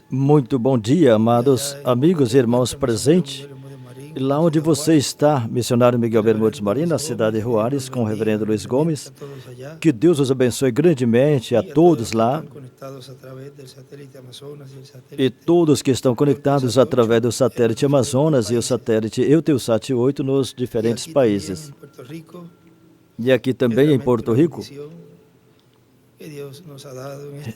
Muito bom dia, amados amigos e irmãos presentes. E lá onde você está, missionário Miguel Bermudes Marim, na cidade de Juárez, com o reverendo Luiz Gomes. Que Deus os abençoe grandemente a todos lá e todos que estão conectados através do satélite Amazonas e o satélite Eutelsat 8 nos diferentes países. E aqui também em Porto Rico.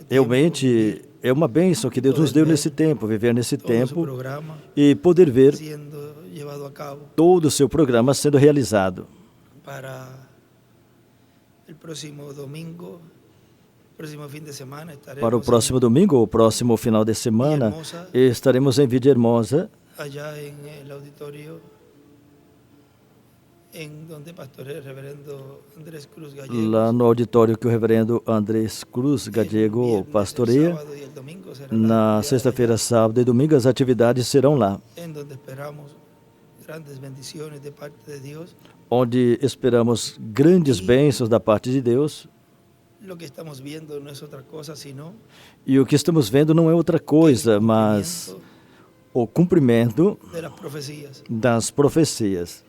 Realmente é uma bênção que Deus nos deu nesse tempo, viver nesse tempo e poder ver todo o seu programa sendo realizado. Para o próximo domingo, o próximo final de semana, estaremos em Villahermosa, lá no auditório que o reverendo Andrés Cruz Gallego pastoreia. Na sexta-feira, sábado e domingo, as atividades serão lá, onde esperamos grandes bênçãos da parte de Deus. E o que estamos vendo não é outra coisa, mas o cumprimento das profecias.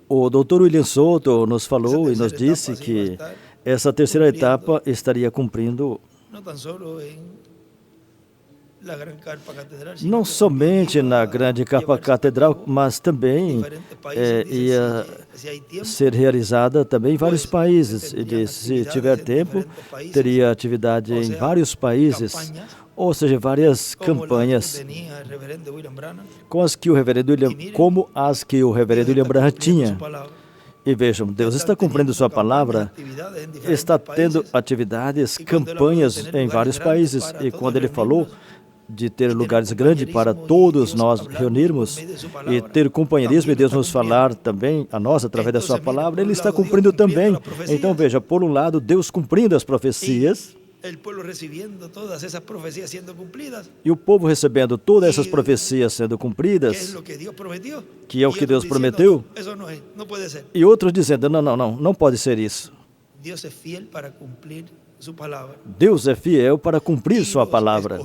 O Dr. William Soto nos falou e nos disse que essa terceira etapa estaria cumprindo não somente na grande capa catedral, mas também ia ser realizada também em vários países. E disse, se tiver tempo, teria atividade em vários países, ou seja, várias campanhas como as que o reverendo William Branham tinha. E vejam, Deus está cumprindo sua palavra, está tendo atividades, campanhas em vários países. E quando ele falou de ter lugares grandes para todos nós reunirmos e ter companheirismo e Deus nos falar também a nós através da sua palavra, ele está cumprindo também. Então veja, por um lado, Deus cumprindo as profecias e o povo recebendo todas essas profecias sendo cumpridas, que é o que Deus prometeu, e outros dizendo, não pode ser isso. Deus é fiel para cumprir sua palavra.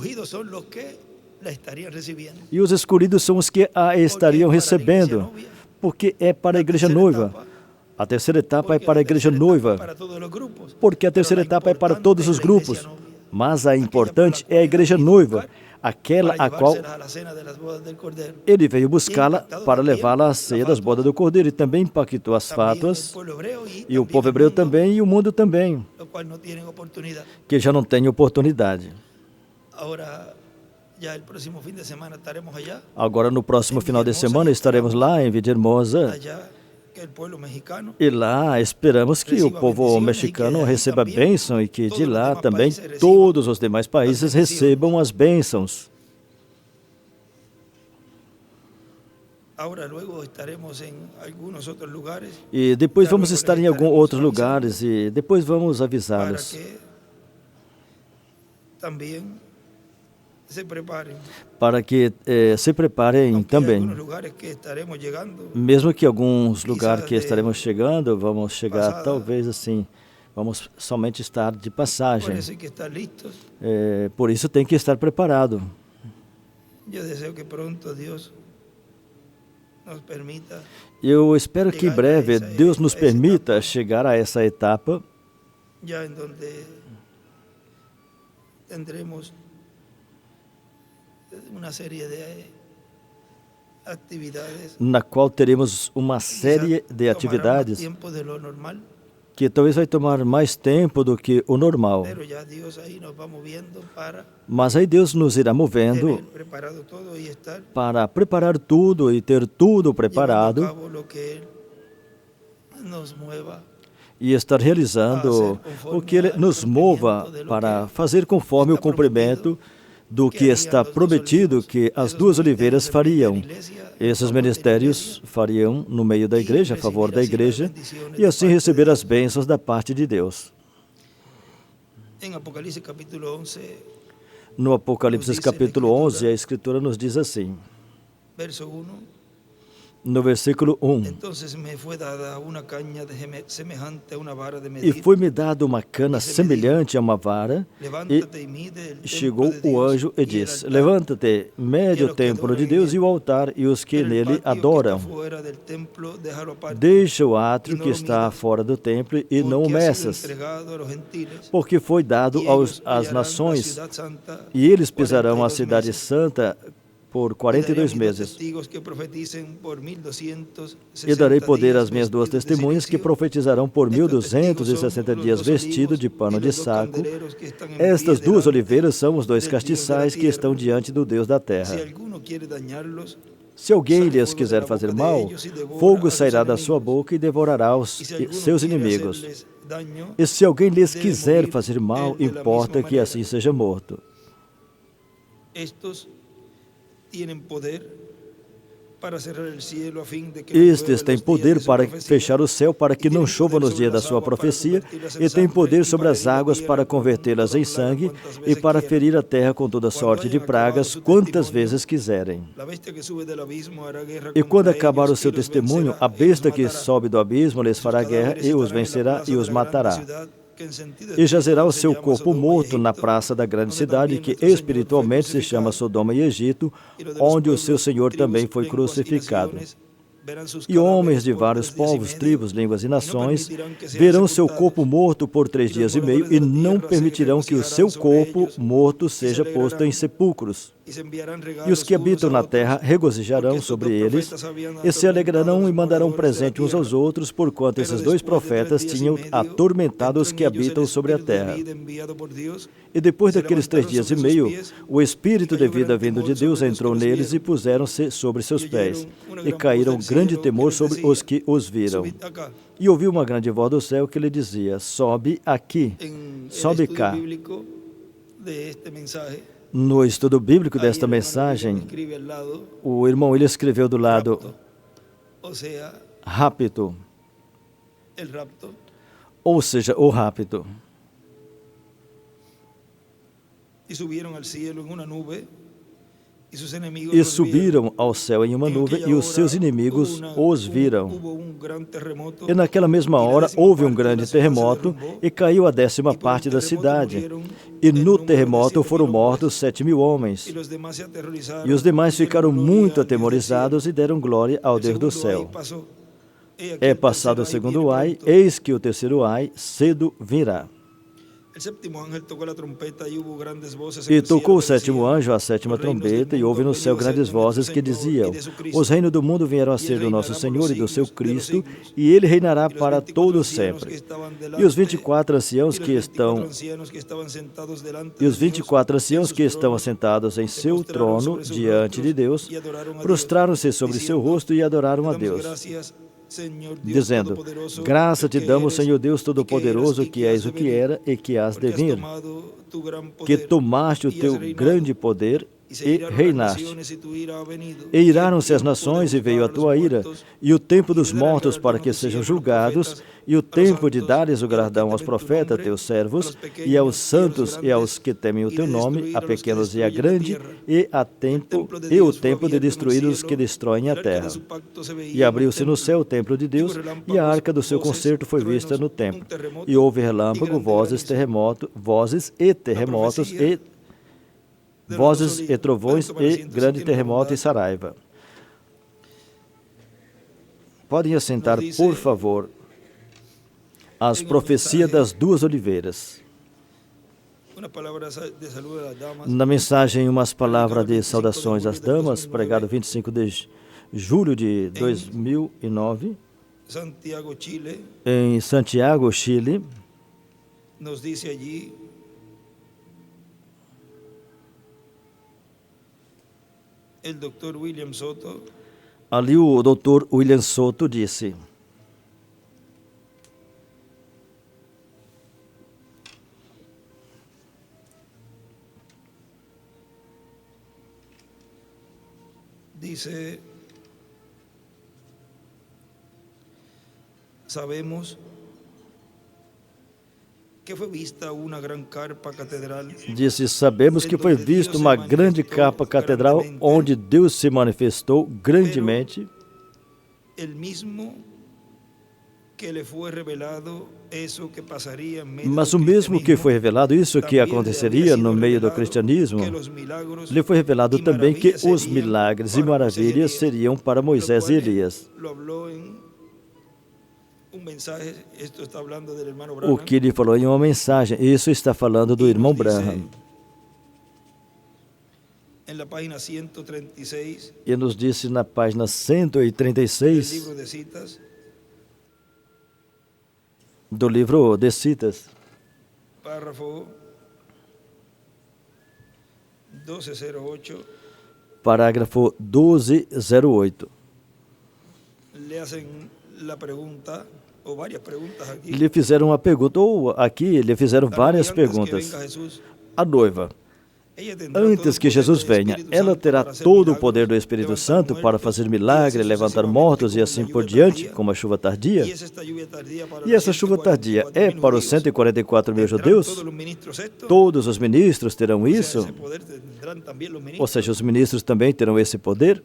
E os escolhidos são os que a estariam recebendo, porque é para a igreja noiva. A terceira etapa é para a igreja noiva, porque a terceira etapa é para todos os grupos. Mas a importante é a igreja noiva, aquela a qual ele veio buscá-la para levá-la à ceia das bodas do Cordeiro. E também impactou as fátuas, e o povo hebreu também, e o mundo também, que já não tem oportunidade. Agora, no próximo final de semana, estaremos lá em Villahermosa. E lá esperamos que o povo mexicano receba a bênção e que de lá também todos os demais países recebam as bênçãos. E depois vamos estar em alguns outros lugares e depois vamos avisá-los. Para que se preparem também. Mesmo que alguns lugares que estaremos chegando, vamos chegar talvez assim, vamos somente estar de passagem. Por isso tem que estar preparado. Eu espero que em breve Deus nos permita chegar a essa etapa na qual teremos uma série de atividades que talvez vai tomar mais tempo do que o normal. Mas aí Deus nos irá movendo para preparar tudo e ter tudo preparado e estar realizando o que Ele nos mova para fazer conforme o cumprimento do que está prometido que as duas oliveiras fariam. Esses ministérios fariam no meio da igreja, a favor da igreja, e assim receber as bênçãos da parte de Deus. No Apocalipse capítulo 11, a Escritura nos diz assim, no versículo 1. E foi-me dada uma cana semelhante a uma vara, e chegou o anjo e disse: levanta-te, mede o templo de Deus e o altar e os que nele adoram. Deixa o átrio que está fora do templo e não o meças, porque foi dado às nações, e eles pisarão a cidade santa por 42 meses. E darei poder às minhas duas testemunhas, que profetizarão por 1260 dias vestido de pano de saco. Estas duas oliveiras são os dois castiçais que estão diante do Deus da terra. Se alguém lhes quiser fazer mal, fogo sairá da sua boca e devorará os seus inimigos. E se alguém lhes quiser fazer mal, importa que assim seja morto. Estes têm poder para fechar o céu para que não chova nos dias da sua profecia, e têm poder sobre as águas para convertê-las em sangue e para ferir a terra com toda sorte de pragas quantas vezes quiserem. E quando acabar o seu testemunho, a besta que sobe do abismo lhes fará guerra e os vencerá e os matará. E jazerá o seu corpo morto na praça da grande cidade, que espiritualmente se chama Sodoma e Egito, onde o seu Senhor também foi crucificado. E homens de vários povos, tribos, línguas e nações verão seu corpo morto por 3 dias e meio e não permitirão que o seu corpo morto seja posto em sepulcros. E os que habitam na terra regozijarão sobre eles e se alegrarão e mandarão presente uns aos outros, porquanto esses 2 profetas tinham atormentado os que habitam sobre a terra. E depois daqueles 3 dias e meio, o Espírito de vida vindo de Deus entrou neles e puseram-se sobre seus pés. E caíram grande temor sobre os que os viram. E ouviu uma grande voz do céu que lhe dizia: sobe aqui, sobe cá. No estudo bíblico desta mensagem, o irmão ele escreveu do lado rapto, ou seja, o rapto. E subiram ao céu em uma nuvem, e os seus inimigos os viram. E naquela mesma hora houve um grande terremoto, e caiu a 10ª parte da cidade. E no terremoto foram mortos 7.000 homens. E os demais ficaram muito atemorizados e deram glória ao Deus do céu. É passado o 2º ai, eis que o 3º ai cedo virá. E tocou o 7º anjo a 7ª trombeta, e houve no céu grandes vozes que diziam: os reinos do mundo vieram a ser do nosso Senhor e do seu Cristo, e ele reinará para todo sempre. E os 24 anciãos que estão assentados em seu trono diante de Deus, prostraram-se sobre seu rosto e adoraram a Deus, dizendo: graça te damos, Senhor Deus Todo-Poderoso, que és o que era e que hás de vir, que tomaste o teu grande poder e reinaste. E iraram-se as nações e veio a tua ira, e o tempo dos mortos para que sejam julgados, e o tempo de dares o galardão aos profetas, teus servos, e aos santos e aos que temem o teu nome, a pequenos e a grande, e o tempo de destruir os que destroem a terra. E abriu-se no céu o templo de Deus, e a arca do seu concerto foi vista no templo. E houve relâmpago, vozes e trovões e grande terremoto e saraiva. Podem assentar, por favor. As profecias das 2 oliveiras. Na mensagem, umas palavras de saudações às damas, pregado 25 de julho de 2009, em Santiago, Chile. Nos diz allí: ali o Dr. William Soto disse: sabemos que foi vista uma grande capa catedral. Disse: sabemos que foi vista uma grande capa catedral onde Deus se manifestou grandemente, el mismo que le fue revelado eso que passaria em meio Mas o mesmo que foi revelado, isso que aconteceria no meio do cristianismo, lhe foi revelado também que os milagres e maravilhas seriam para Moisés e Elias. O que ele falou em uma mensagem, isso está falando do irmão Branham. E nos disse na página 136 do livro de Citas, parágrafo 1208, parágrafo 1208. Le hacen la pregunta, ou várias perguntas aqui. Lhe fizeram uma pergunta, ou aqui lhe fizeram várias perguntas. A noiva, antes que Jesus venha, ela terá todo o poder do Espírito Santo para fazer milagre, levantar mortos e assim por diante, como a chuva tardia? E essa chuva tardia é para os 144 mil judeus? Todos os ministros terão isso? Ou seja, os ministros também terão esse poder?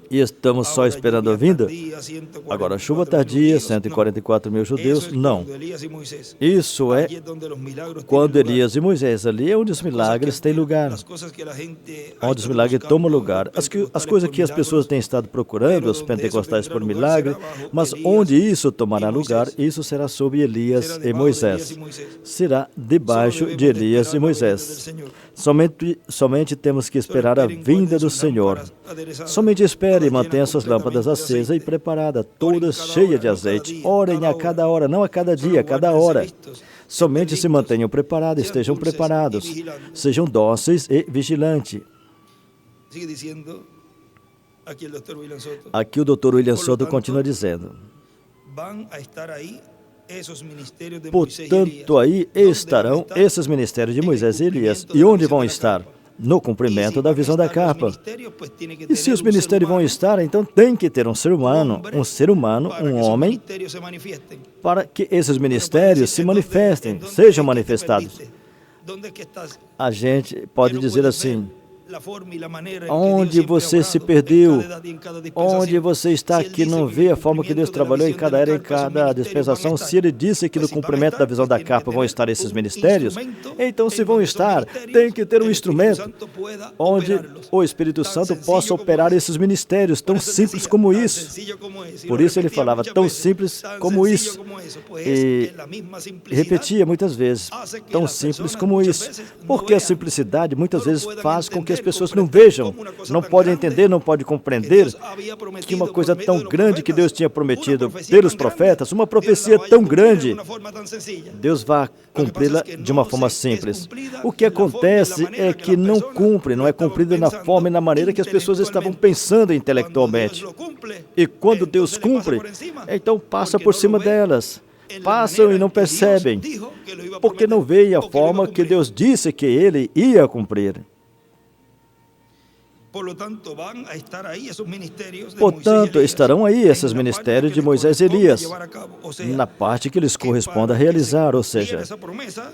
E estamos só esperando a vinda? Agora, a chuva tardia, 144 mil judeus, não. Isso é quando Elias e Moisés, ali é onde os milagres têm lugar. Onde os milagres tomam lugar. As coisas que as pessoas têm estado procurando, os pentecostais por milagre, mas onde isso tomará lugar, isso será sobre Elias e Moisés. Será debaixo de Elias e Moisés. Somente temos que esperar a vinda do Senhor. Somente espere e mantenha suas lâmpadas acesas e preparadas, todas cheias de azeite. Orem a cada hora, não a cada dia, a cada hora. Somente se mantenham preparados, estejam preparados. Sejam dóceis e vigilantes. Aqui o Dr. William Soto continua dizendo. Portanto, aí estarão esses ministérios de Moisés e Elias. E onde vão estar? No cumprimento da visão da capa. E se os ministérios vão estar, então tem que ter um ser humano, um homem, para que esses ministérios se manifestem, sejam manifestados. A gente pode dizer assim, onde você se perdeu, onde você está que não vê a forma que Deus trabalhou em cada era, em cada dispensação. Se Ele disse que no cumprimento da visão da capa vão estar esses ministérios, então se vão estar, tem que ter um instrumento onde o Espírito Santo possa operar esses ministérios, tão simples como isso. Por isso ele falava, tão simples como isso. E repetia muitas vezes, tão simples como isso. Porque a simplicidade muitas vezes faz com que as pessoas não vejam, não podem entender, não podem compreender que uma coisa tão grande que Deus tinha prometido pelos profetas, uma profecia tão grande, Deus vai cumpri-la de uma forma simples. O que acontece é que não cumpre, não é cumprida na forma e na maneira que as pessoas estavam pensando intelectualmente. E quando Deus cumpre, então passa por cima delas. Passam e não percebem, porque não veem a forma que Deus disse que Ele ia cumprir. Portanto, estarão aí esses ministérios de Moisés e Elias, na parte que lhes corresponde a realizar, ou seja,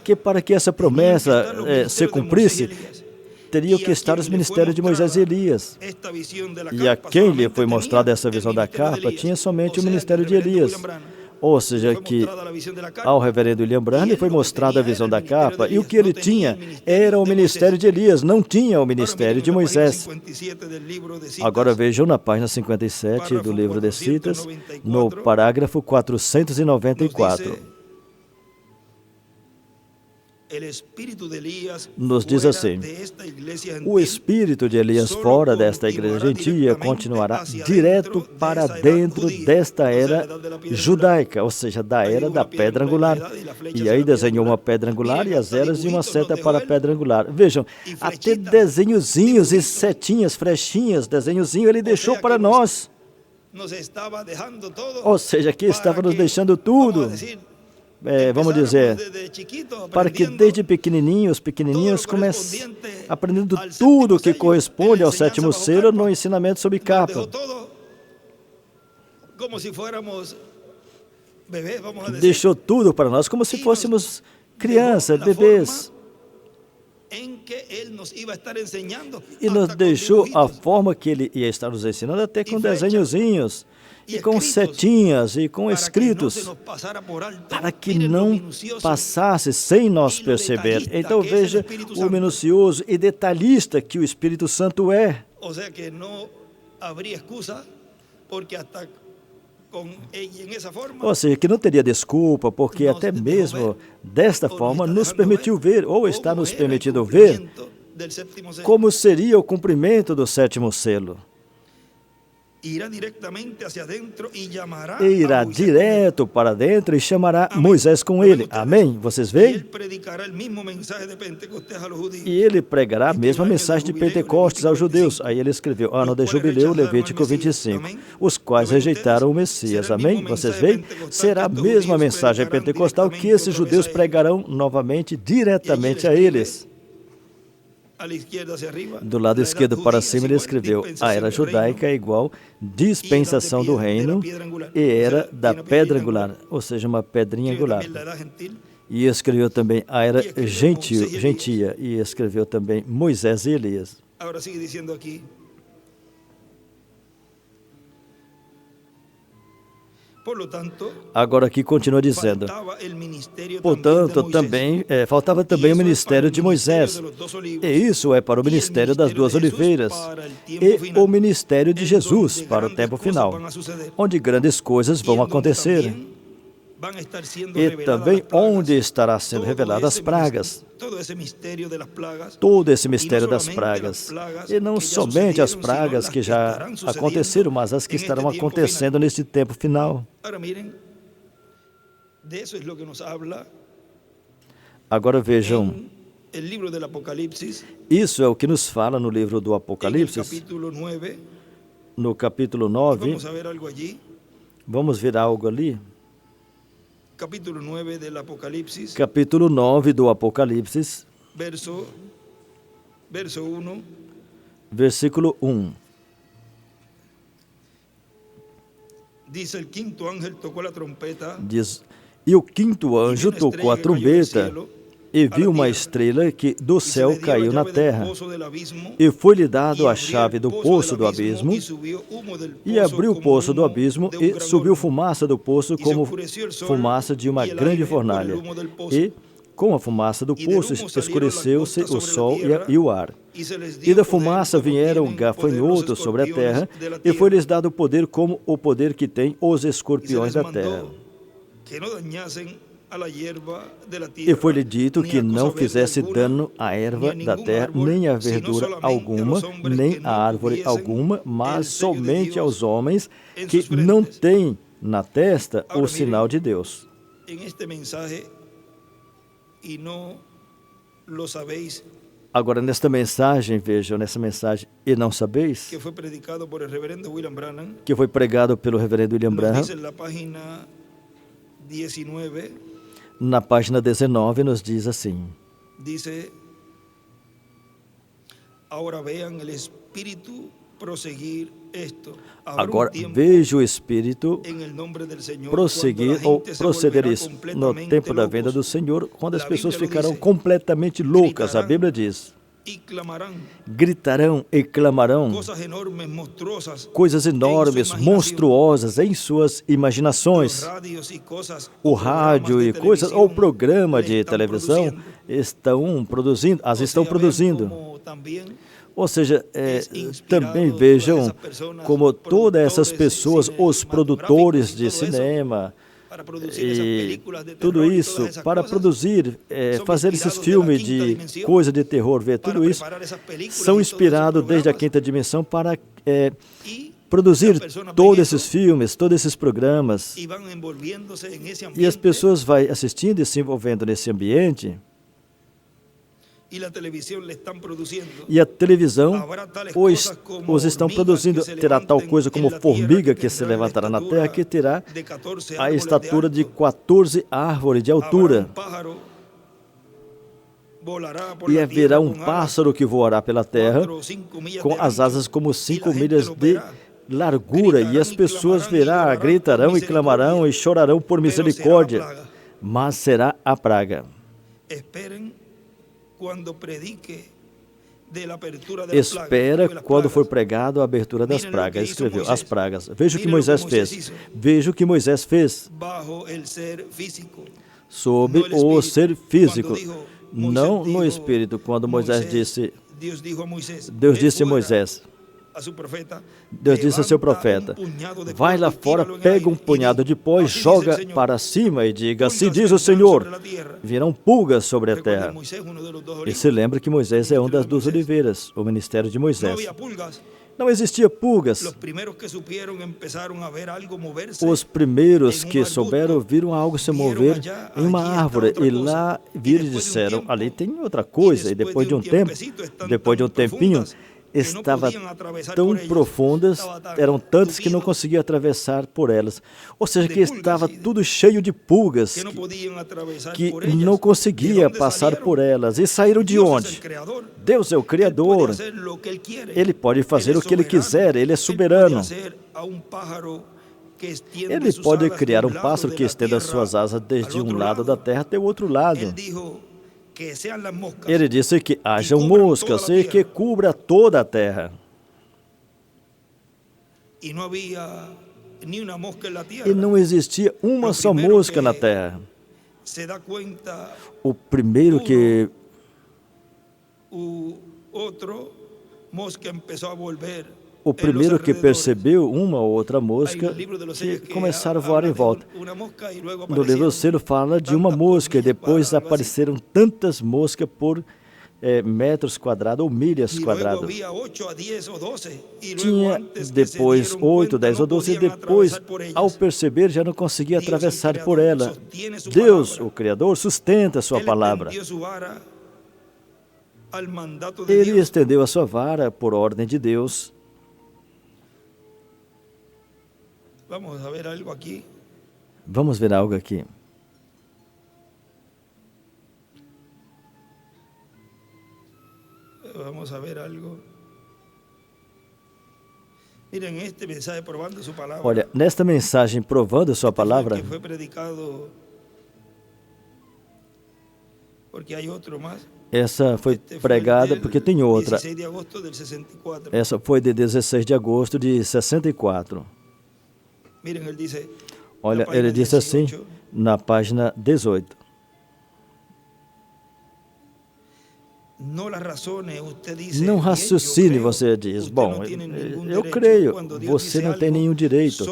que para que essa promessa se cumprisse, teriam que estar os ministérios de Moisés e Elias. E a quem lhe foi mostrada essa visão da capa, tinha somente o ministério de Elias. Ou seja, que ao reverendo William Branham lhe foi mostrada a visão da capa, e o que ele tinha era o ministério de Elias, não tinha o ministério de Moisés. Agora vejam na página 57 do livro de Citas, no parágrafo 494. Nos diz assim, o espírito de Elias fora desta igreja gentia continuará direto para dentro desta era judaica, ou seja, da era da pedra angular. E aí desenhou uma pedra angular e as eras de uma seta para a pedra angular. Vejam, até desenhozinhos e setinhas, flechinhas, desenhozinho ele deixou para nós. Ou seja, aqui estava nos deixando tudo. Vamos dizer, para que desde pequenininhos comecem aprendendo tudo que corresponde ao sétimo selo no ensinamento sobre capa. Deixou tudo para nós como se fôssemos crianças, bebês. E nos deixou a forma que ele ia estar nos ensinando, até com desenhozinhos, e com setinhas, e com escritos, para que não passasse sem nós perceber. Então veja o minucioso e detalhista que o Espírito Santo é. Ou seja, que não haveria excusa, porque até ou seja, que não teria desculpa, porque até mesmo desta forma nos permitiu ver, ou está nos permitindo ver, como seria o cumprimento do sétimo selo. Irá direto para dentro e chamará Moisés com ele. Amém? Vocês veem? E ele pregará a mesma mensagem de Pentecostes aos judeus. Aí ele escreveu, ano de jubileu, Levítico 25, os quais rejeitaram o Messias. Amém? Vocês veem? Será a mesma mensagem pentecostal que esses judeus pregarão novamente, diretamente a eles. Do lado esquerdo para cima ele escreveu, a era judaica é igual dispensação do reino e era da pedra angular, ou seja, uma pedrinha angular. E escreveu também a era gentia, e escreveu também Moisés e Elias. Agora aqui continua dizendo, portanto, também faltava também o ministério de Moisés, e isso é para o ministério das duas oliveiras, e o ministério de Jesus para o tempo final, onde grandes coisas vão acontecer, e também onde estará sendo reveladas as pragas, todo esse mistério das pragas, e não somente as pragas que já aconteceram, mas as que estarão acontecendo neste tempo final. Agora vejam, isso é o que nos fala no livro do Apocalipse, no capítulo 9, vamos ver algo ali. Capítulo 9 do Apocalipse. Capítulo 9 do Apocalipse. Verso 1. Versículo 1. Diz: "El quinto ángel tocou a trompeta." Diz: "E o quinto anjo tocou a trombeta, e viu uma estrela que do céu caiu na terra, e foi-lhe dado a chave do poço do abismo, e abriu o poço do abismo, e subiu fumaça do poço como fumaça de uma grande fornalha, e com a fumaça do poço escureceu-se o sol e o ar. E da fumaça vieram gafanhotos sobre a terra, e foi-lhes dado poder como o poder que tem os escorpiões da terra. E foi-lhe dito que não fizesse dano à erva da terra, nem à verdura alguma, nem à árvore alguma, mas somente aos homens que não têm na testa o sinal de Deus." Agora, nesta mensagem, vejam, nessa mensagem, e não sabeis, que foi pregado pelo reverendo William Branham, na página 19 nos diz assim, agora veja o Espírito prosseguir ou proceder isso no tempo da vinda do Senhor, quando as pessoas ficarão completamente loucas. A Bíblia diz, gritarão e clamarão coisas enormes, monstruosas em suas imaginações. O rádio e coisas, ou programa de televisão estão produzindo, as estão produzindo. Ou seja, também vejam como todas essas pessoas, os produtores de cinema, e tudo isso para produzir, fazer esses filmes de coisa de terror, ver tudo isso, são inspirados desde a quinta dimensão para produzir todos esses filmes, todos esses programas. E as pessoas vão assistindo e se envolvendo nesse ambiente. E a televisão os estão produzindo. Terá tal coisa como formiga que se levantará na terra, que terá a estatura de 14 árvores de altura. E haverá um pássaro que voará pela terra com as asas como 5 milhas de largura. E as pessoas verão, gritarão e clamarão e chorarão por misericórdia. Mas será a praga. espera quando for pregado a abertura das pragas. Escreveu, as pragas. Veja o que Moisés fez. Veja o que Moisés fez sob o ser físico, não no espírito. Quando Moisés disse, Deus disse a Moisés, Deus disse a seu profeta, vai lá fora, pega um punhado de pó e joga para cima e diga, assim diz o Senhor, virão pulgas sobre a terra. E se lembra que Moisés é um das duas oliveiras, o ministério de Moisés. Não existia pulgas. Os primeiros que souberam viram algo se mover em uma árvore e lá viram e disseram, ali tem outra coisa. E depois de um tempo, depois de um tempinho, estava tão profundas, eram tantas que não conseguia atravessar por elas. Ou seja, que estava tudo cheio de pulgas, que não conseguia passar por elas. E saíram de onde? Deus é o Criador. Ele pode fazer o que Ele quiser, Ele é soberano. Ele pode criar um pássaro que estenda suas asas desde um lado da terra até o outro lado. Ele disse que hajam moscas e que cubra toda a terra. E não existia uma só mosca na terra. O primeiro que percebeu uma ou outra mosca que começaram a voar em volta. No livro do selo fala de uma mosca e depois apareceram tantas moscas por metros quadrados ou milhas quadradas. Tinha depois 8, 10 ou 12 e depois, ao perceber, já não conseguia atravessar por ela. Deus, o Criador, sustenta a sua palavra. Ele estendeu a sua vara por ordem de Deus. Vamos ver algo aqui. Olha, nesta mensagem provando sua palavra, essa foi pregada porque tem outra. Essa foi de 16 de agosto de 64. Olha, ele disse assim, na página 18. Não raciocine, você diz. Bom, eu creio, você não tem nenhum direito.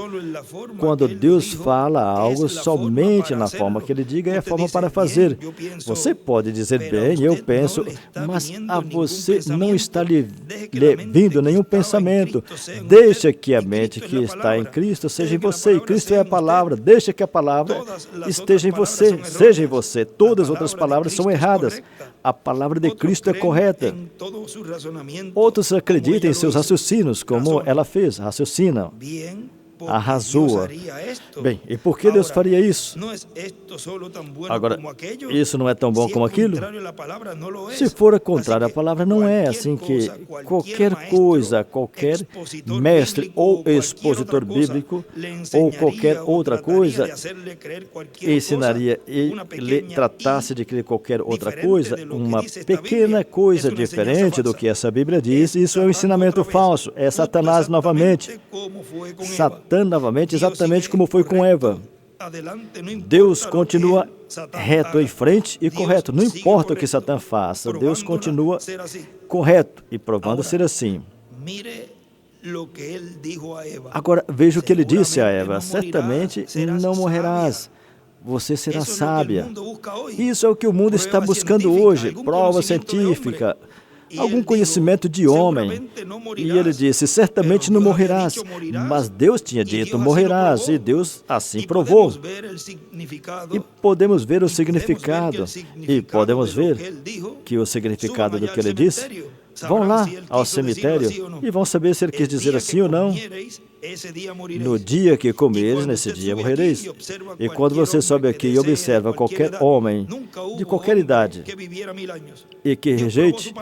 Quando Deus fala algo, somente na forma que Ele diga é a forma para fazer. Você pode dizer, bem, eu penso, mas a você não está lhe vindo nenhum pensamento. Deixa que a mente que está em Cristo seja em você, e Cristo é a palavra. Deixa que a palavra esteja em você, seja em você. Todas as outras palavras são erradas. A palavra de Cristo é correta. Outros acreditam em seus raciocínios, como ela fez, raciocina, arrasou. Bem, e por que Deus faria isso? Agora, isso não é tão bom como aquilo? Se for ao contrário, a palavra não é assim que qualquer coisa, qualquer mestre ou expositor bíblico ou qualquer outra coisa ensinaria e lhe tratasse de crer qualquer outra coisa, uma pequena coisa diferente do que essa Bíblia diz, isso é um ensinamento falso, é Satanás novamente. Satã novamente, exatamente como foi com Eva. Deus continua reto em frente e correto. Não importa o que Satã faça, Deus continua correto e provando ser assim. Agora, veja o que ele disse a Eva. Certamente não morrerás. Você será sábia. Isso é o que o mundo está buscando hoje. Prova científica. Algum conhecimento de homem. E ele disse, certamente não morrerás. Mas Deus tinha dito, morrerás. E Deus assim provou. E podemos ver o significado. E podemos ver que o significado do que ele disse. Vão lá ao cemitério e vão saber se ele quis dizer assim ou não. No dia que comeres, nesse dia morrereis. E quando você sobe aqui e observa qualquer homem de qualquer idade e que rejeite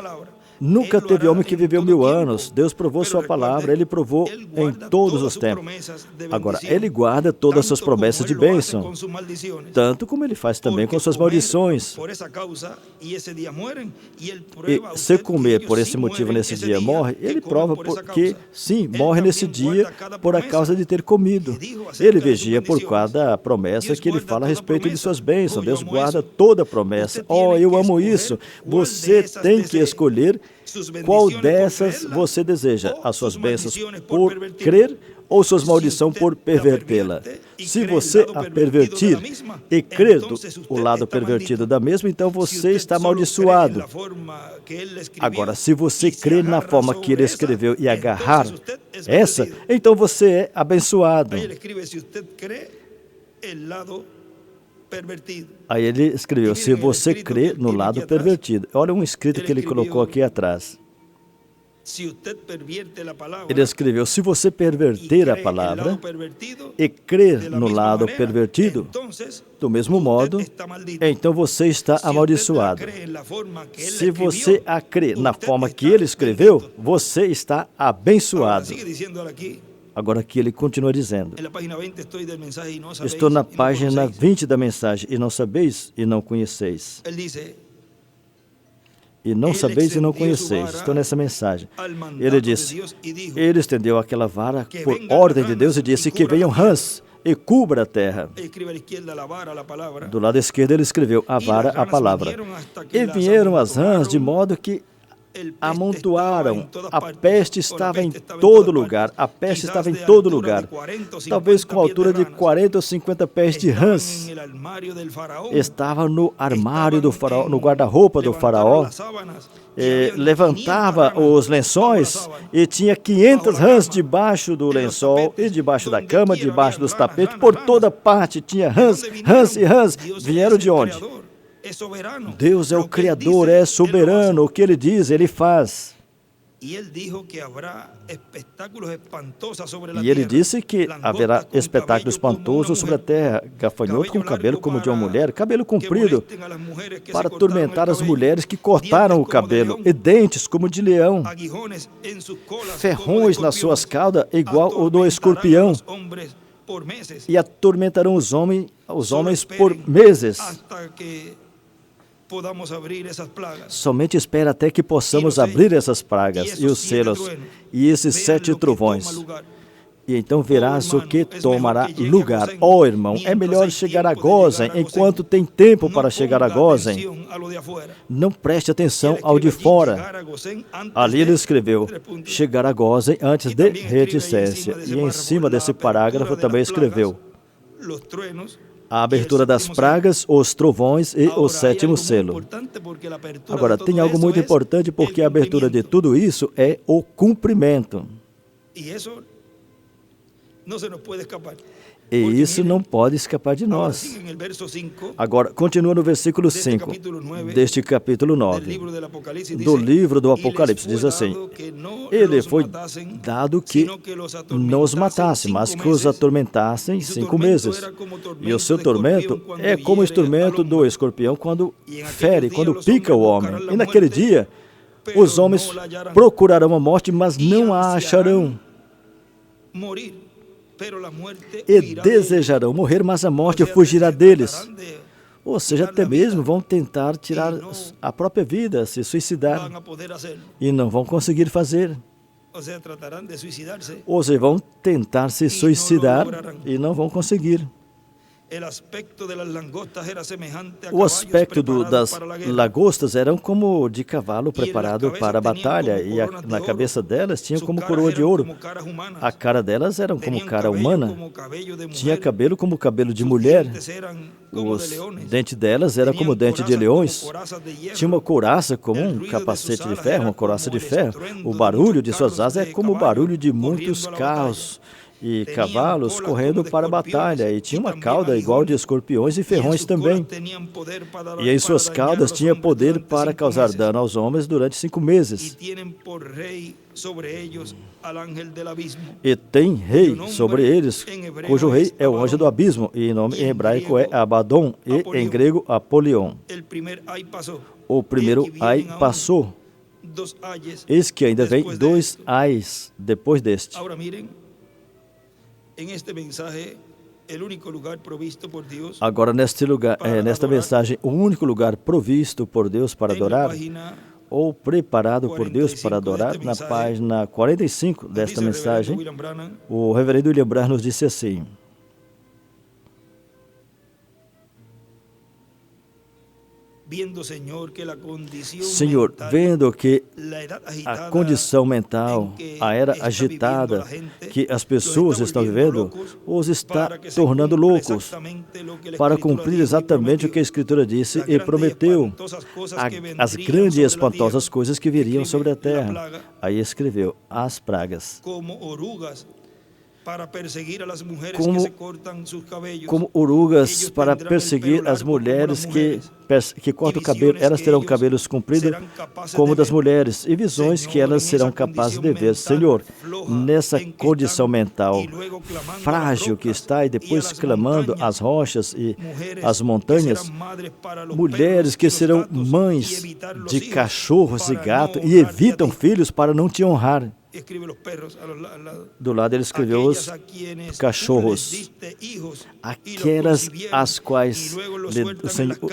Nunca teve homem que viveu 1000 anos. Deus provou sua palavra, Ele provou em todos os tempos. Agora, Ele guarda todas as suas promessas de bênção, tanto como Ele faz também com suas maldições. E se comer por esse motivo nesse dia morre, Ele prova que, sim, morre nesse dia por a causa de ter comido. Ele vigia por cada promessa que Ele fala a respeito de suas bênçãos. Deus guarda toda a promessa. Oh, eu amo isso. Você tem que escolher qual dessas você deseja, as suas bênçãos por crer ou suas maldições por pervertê-la. Se você a pervertir e crer o lado pervertido da mesma, então você está amaldiçoado. Agora, se você crer na forma que ele escreveu e agarrar essa, então você é abençoado. Aí ele escreveu, se você crê no lado pervertido. Olha um escrito que ele colocou aqui atrás. Ele escreveu, se você perverter a palavra e crer no lado pervertido, do mesmo modo, então você está amaldiçoado. Se você a crê na forma que ele escreveu, você está abençoado. Agora aqui ele continua dizendo, estou na página 20 da mensagem, e não sabeis e não conheceis. E não sabeis e não conheceis. Estou nessa mensagem. Ele disse, ele estendeu aquela vara por ordem de Deus e disse que venham rãs e cubra a terra. Do lado esquerdo ele escreveu, a vara, a palavra. E vieram as rãs de modo que amontoaram, a peste estava em todo lugar, a peste estava em todo lugar, talvez com a altura de 40 ou 50 pés de rãs, estava no armário do faraó, no guarda-roupa do faraó, levantava os lençóis e tinha 500 rãs debaixo do lençol e debaixo da cama, debaixo dos tapetes, por toda parte tinha rãs, rãs e rãs. Vieram de onde? Deus é o Criador, é soberano, o que Ele diz, Ele faz. E Ele disse que haverá espetáculo espantoso sobre a terra, gafanhoto com cabelo como de uma mulher, cabelo comprido, para atormentar as mulheres que cortaram o cabelo, e dentes como de leão, ferrões nas suas caudas, igual o do escorpião, e atormentarão os homens por meses. Somente espera até que possamos abrir essas pragas e os selos e esses 7 trovões. E então verás o que tomará lugar. Oh, irmão, é melhor chegar a Gósen enquanto tem tempo para chegar a Gósen. Não preste atenção ao de fora. Ali ele escreveu, chegar a Gósen antes de reticência. E em cima desse parágrafo também escreveu, a abertura das pragas, os trovões e o 7º selo. Agora, tem algo muito importante, porque a abertura de tudo isso é o cumprimento. E isso não pode escapar de nós. Agora, continua no versículo 5 deste capítulo 9 do livro do Apocalipse. Diz assim, ele foi dado que não os matasse, mas que os atormentassem 5 meses. E o seu tormento é como o tormento do escorpião quando fere, quando pica o homem. E naquele dia, os homens procurarão a morte, mas não a acharão. E desejarão morrer, mas a morte fugirá deles. Ou seja, até mesmo vão tentar tirar a própria vida, se suicidar, e não vão conseguir fazer. Ou seja, vão tentar se suicidar e não vão conseguir. O aspecto das lagostas eram como de cavalo preparado para a batalha, e na cabeça delas tinha como coroa de ouro. A cara delas era como cara humana, tinha cabelo como cabelo de mulher, os dentes delas eram como dente de leões, tinha uma couraça como um capacete de ferro, uma couraça de ferro. O barulho de suas asas é como o barulho de muitos carros e cavalos correndo para a batalha, e tinha uma cauda igual de escorpiões e ferrões também. E em suas caudas tinha poder para causar dano aos homens durante 5 meses. E tem rei sobre eles, cujo rei é o anjo do abismo, e nome em hebraico é Abaddon, e em grego Apolion. O primeiro ai passou. Eis que ainda vem 2 ais depois deste. Agora, nesta mensagem, o único lugar provisto por Deus para adorar, ou preparado por Deus para adorar, na página 45 desta mensagem, o reverendo William Branham nos disse assim: Senhor, vendo que a condição mental, a era agitada que as pessoas estão vivendo, os está tornando loucos para cumprir exatamente o que a Escritura disse e prometeu, as grandes e espantosas coisas que viriam sobre a terra. Aí escreveu, as pragas. Como orugas para perseguir as mulheres que cortam o cabelo, elas terão cabelos compridos como das mulheres, e visões que elas serão capazes de ver. Senhor, nessa condição mental frágil que está, e depois clamando as rochas e as montanhas, mulheres que serão mães de cachorros e gatos e evitam filhos para não te honrar. Do lado ele escreveu os cachorros, aquelas às quais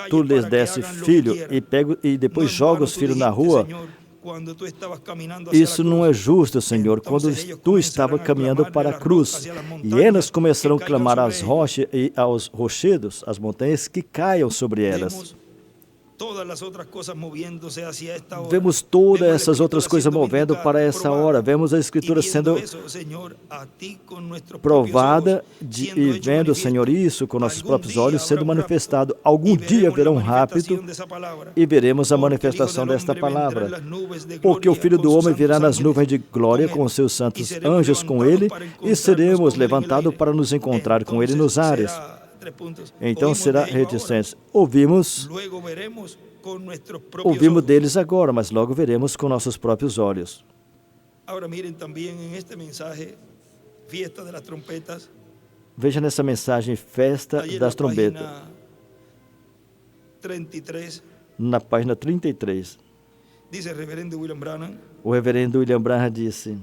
tu lhes desse filho e depois joga os filhos na rua. Isso não é justo, Senhor, quando tu estava caminhando para a cruz e elas começaram a clamar às rochas e aos rochedos, as montanhas, que caiam sobre elas. Vemos todas essas outras coisas movendo para essa hora. Vemos a Escritura sendo provada e vendo, Senhor, isso com nossos próprios olhos sendo manifestado. Algum dia verão rápido e veremos a manifestação desta palavra. Porque o Filho do Homem virá nas nuvens de glória com os seus santos anjos com ele, e seremos levantados para nos encontrar com ele nos ares. Então será reticência. Ouvimos deles agora, mas logo veremos com nossos próprios olhos. Veja nessa mensagem, festa das trombetas. Na página 33. O reverendo William Branham disse: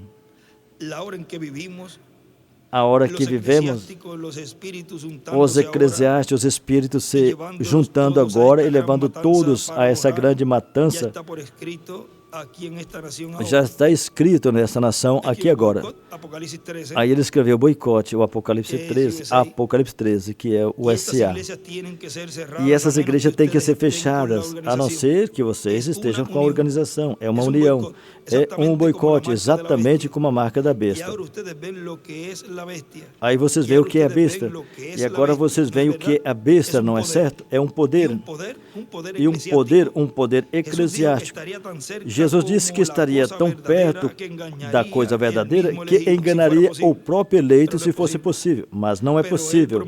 a hora que vivemos, os eclesiásticos, os espíritos se juntando agora e levando todos a essa grande matança, já está escrito nessa nação aqui agora. Aí ele escreveu boicote, o Apocalipse 13, que é o SA. E essas igrejas têm que ser fechadas, a não ser que vocês estejam com a organização. É uma união, é um boicote, exatamente como a marca da besta. Aí vocês veem o que é a besta. E agora vocês veem o que é a besta, não é certo? É um poder. E um poder eclesiástico. Jesus disse que estaria tão perto da coisa verdadeira que enganaria o próprio eleito se fosse possível. Mas não é possível.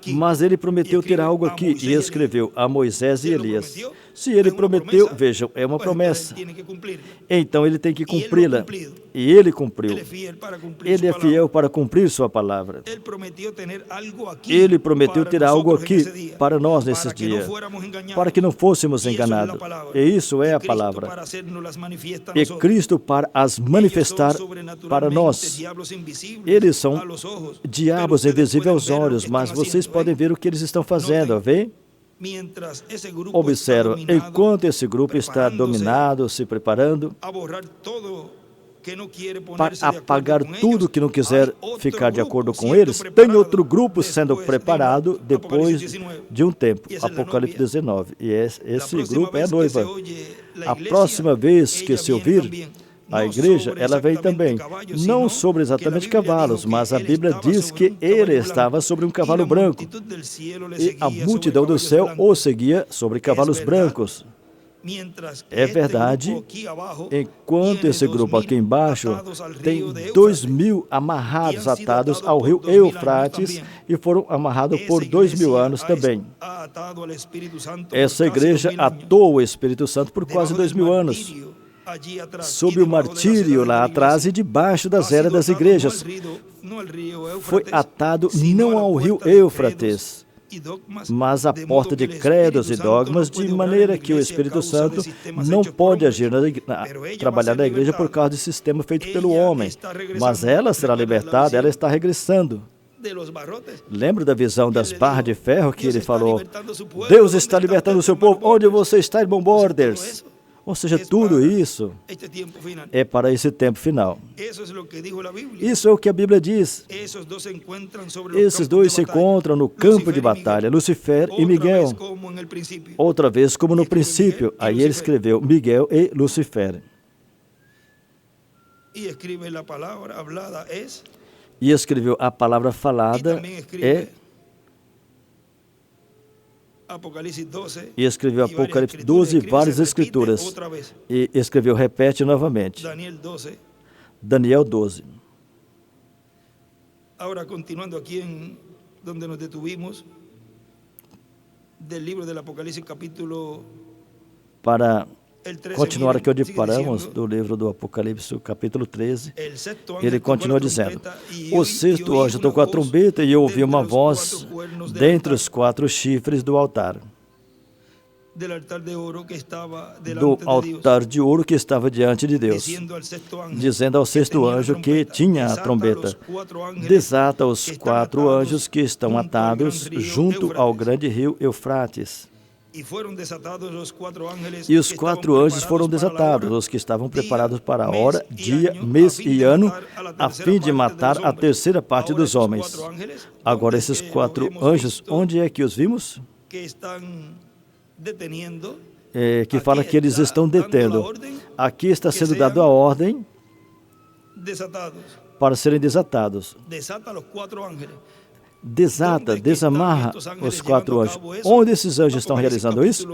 Mas ele prometeu ter algo aqui e escreveu a Moisés e Elias. Se ele prometeu, vejam, é uma promessa. Então ele tem que cumpri-la. E ele cumpriu. Ele é fiel para cumprir sua palavra. Ele prometeu ter algo aqui para nós nesses dias, para que não fôssemos enganados. E isso é a palavra. E Cristo para as manifestar para nós. Eles são diabos invisíveis aos olhos, mas vocês podem ver o que eles estão fazendo, vê? Observa, enquanto esse grupo está dominado, se preparando para apagar tudo que não quiser ficar de acordo com eles, tem outro grupo sendo preparado depois de um tempo. Apocalipse 19. E esse grupo é a noiva. A próxima vez que se ouvir a igreja, ela vem também, não sobre exatamente cavalos, mas a Bíblia diz que ele estava sobre um cavalo branco e a multidão do céu o seguia sobre cavalos brancos. É verdade, enquanto esse grupo aqui embaixo tem 2.000 amarrados, atados ao rio Eufrates, e foram amarrados por 2.000 anos também. Essa igreja atou o Espírito Santo por quase 2.000 anos. Sob o martírio lá atrás e debaixo das eras das igrejas. Foi atado não ao rio Eufrates, mas a porta de credos e dogmas, de maneira que o Espírito Santo não pode agir trabalhar na igreja por causa do sistema feito pelo homem. Mas ela será libertada, ela está regressando. Lembra da visão das barras de ferro que ele falou? Deus está libertando o seu povo. Onde você está, irmão Borders? Ou seja, tudo isso é para esse tempo final. Isso é o que a Bíblia diz. Esses dois se encontram no campo de batalha, Lucifer e Miguel. Outra vez, como no princípio. Aí ele escreveu Miguel e Lucifer. E escreveu a palavra falada e escreveu Apocalipse 12 e várias escrituras. E escreveu, repete novamente. Daniel 12. Agora, continuando aqui onde nos detuvimos, do livro do Apocalipse, capítulo... Para continuar aqui onde paramos, do livro do Apocalipse, capítulo 13, ele continua dizendo, o sexto anjo tocou a trombeta e eu ouvi uma voz dentre os 4 chifres do altar. Do altar de ouro que estava diante de Deus, dizendo ao sexto anjo que tinha a trombeta, desata os 4 anjos que estão atados junto ao grande rio Eufrates. E os 4 anjos foram desatados, os que estavam preparados para a hora, dia, mês e ano, a fim de matar a terceira parte dos homens. Agora, esses 4 anjos, onde é que os vimos? Que fala que eles estão detendo. Aqui está sendo dado a ordem para serem desatados. Desata, desamarra os 4 anjos. Onde esses anjos estão realizando isso?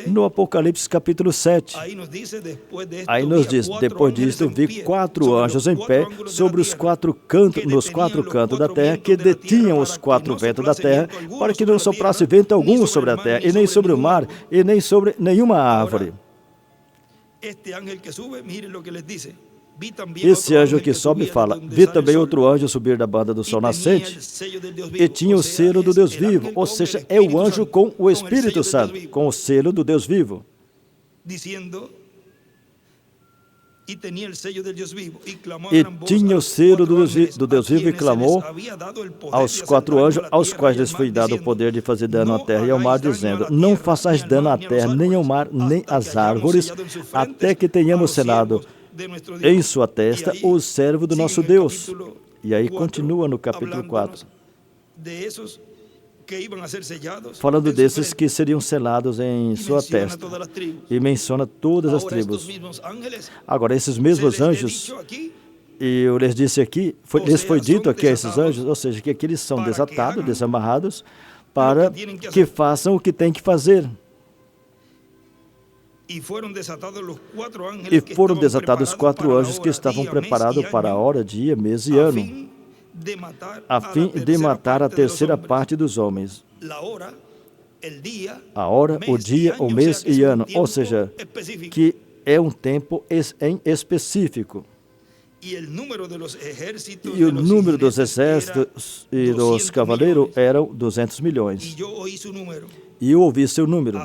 No Apocalipse capítulo 7. Aí nos diz, depois disso vi 4 anjos em pé sobre os 4 cantos, nos 4 cantos da terra, que detinham os 4 ventos da terra, para que não soprasse vento algum sobre a terra, e nem sobre o mar, e nem sobre nenhuma árvore. Esse anjo que sobe fala, vi também outro anjo subir da banda do sol nascente e tinha o selo do Deus vivo, ou seja, é o anjo com o Espírito Santo, com o selo do Deus vivo. E tinha o selo do Deus vivo e clamou aos 4 anjos, aos quais lhes foi dado o poder de fazer dano à terra e ao mar, dizendo, não façais dano à terra, nem ao mar, nem às árvores, até que tenhamos selado em sua testa o servo do nosso Deus. E aí continua no capítulo 4, falando desses que seriam selados em sua testa, e menciona todas as tribos. Agora, esses mesmos anjos, e eu lhes disse aqui, lhes foi dito aqui a esses anjos, ou seja, que aqui eles são desatados, desamarrados, para que façam o que tem que fazer. E foram desatados 4 anjos que estavam preparados para a hora, dia, mês e ano, a fim de matar a terceira parte dos homens. A hora, o dia, o mês e ano, ou seja, que é um tempo em específico. E o número dos exércitos e dos cavaleiros eram 200 milhões. E eu ouvi seu número.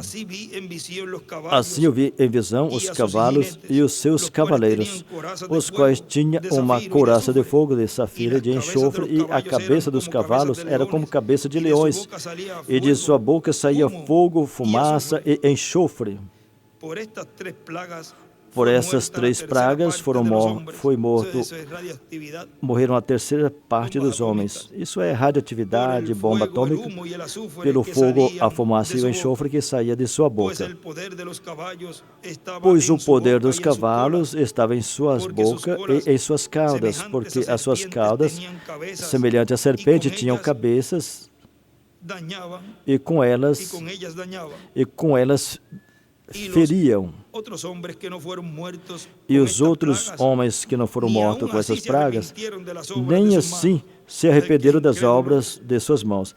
Assim eu vi em visão os cavalos e os seus cavaleiros, os quais tinham uma couraça de fogo de safira e de enxofre, e a cabeça dos cavalos era como cabeça de leões, e de sua boca saía fogo, fumaça e enxofre. Por essas 3 pragas morreram a terceira parte dos homens. Isso é radioatividade, bomba atômica, pelo fogo, a fumaça e o enxofre que saía de sua boca. Pois o poder dos cavalos estava em suas bocas e em suas caudas, porque as suas caudas, semelhante à serpente, tinham cabeças, e com elas feriam. E os outros homens que não foram mortos com essas pragas, nem assim se arrependeram das obras de suas mãos.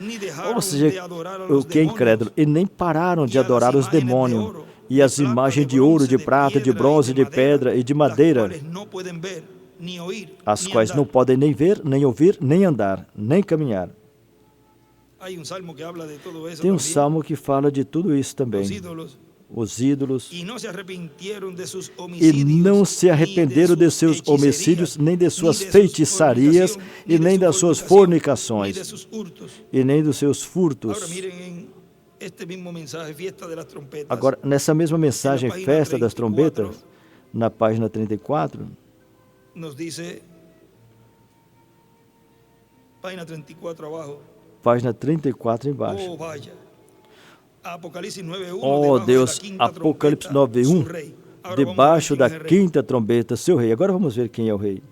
Ou seja, o que é incrédulo, e nem pararam de adorar os demônios e as imagens de ouro, de prata, de bronze, de pedra e de madeira, as quais não podem nem ver, nem ouvir, nem andar, nem caminhar. Tem um salmo que fala de tudo isso também. Os ídolos. E não se arrependeram de seus homicídios, nem de suas feitiçarias, e nem das suas fornicações, e nem dos seus furtos. Agora, nessa mesma mensagem, Festa das Trombetas, na página 34, página 34 embaixo. Oh Deus, Apocalipse 9:1, debaixo da quinta trombeta, seu rei. Agora vamos ver quem é o rei.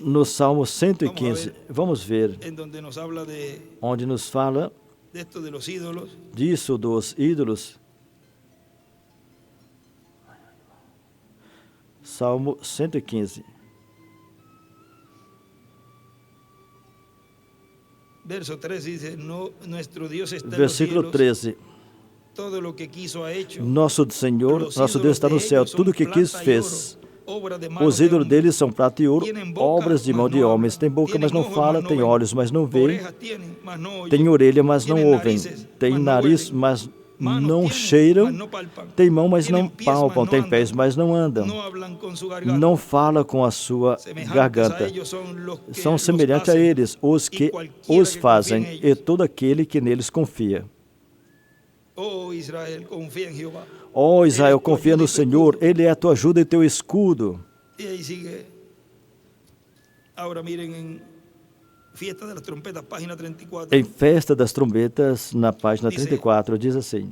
No Salmo 115, vamos ver, onde nos fala disso dos ídolos. Salmo 115. Versículo 13. Nosso Senhor, nosso Deus está no céu, tudo o que quis fez. Os ídolos deles são prata e ouro, obras de mão de homens. Tem boca, mas não fala, tem olhos, mas não vê, tem orelha, mas não ouvem, tem nariz, mas não cheiram, tem mão, mas não palpam, tem pés, mas não andam, não fala com a sua garganta. São semelhantes a eles os que os fazem e todo aquele que neles confia. Ó Israel, confia no Senhor, Ele é a tua ajuda e teu escudo. Em Festa das Trombetas, na página 34, diz assim: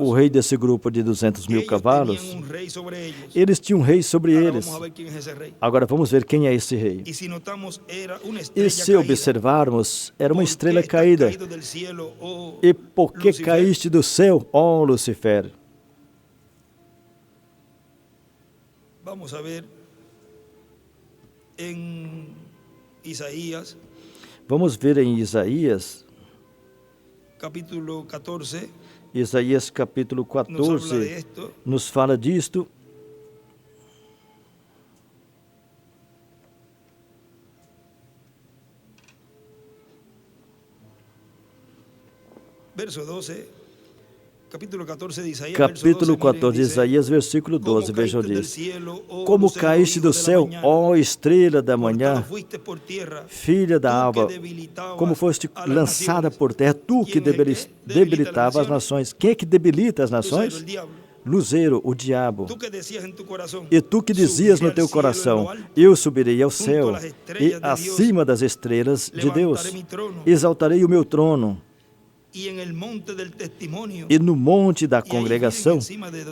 o rei desse grupo de 200.000 cavalos, eles tinham um rei sobre eles. Agora vamos ver quem é esse rei. E se observarmos, era uma estrela caída. E por que caíste do céu, ó Lucifer? Vamos a ver em Isaías. Vamos ver em Isaías. Capítulo 14. Isaías capítulo 14 nos fala disto. Verso 12. Capítulo 14 de Isaías, versículo 12, vejam diz: como caíste do céu, ó estrela da manhã, filha da alva, como foste lançada por terra, tu que debilitava as nações. Quem é que debilita as nações? Luzeiro, o diabo. E tu que dizias no teu coração: eu subirei ao céu, e acima das estrelas de Deus exaltarei o meu trono. E no monte da congregação,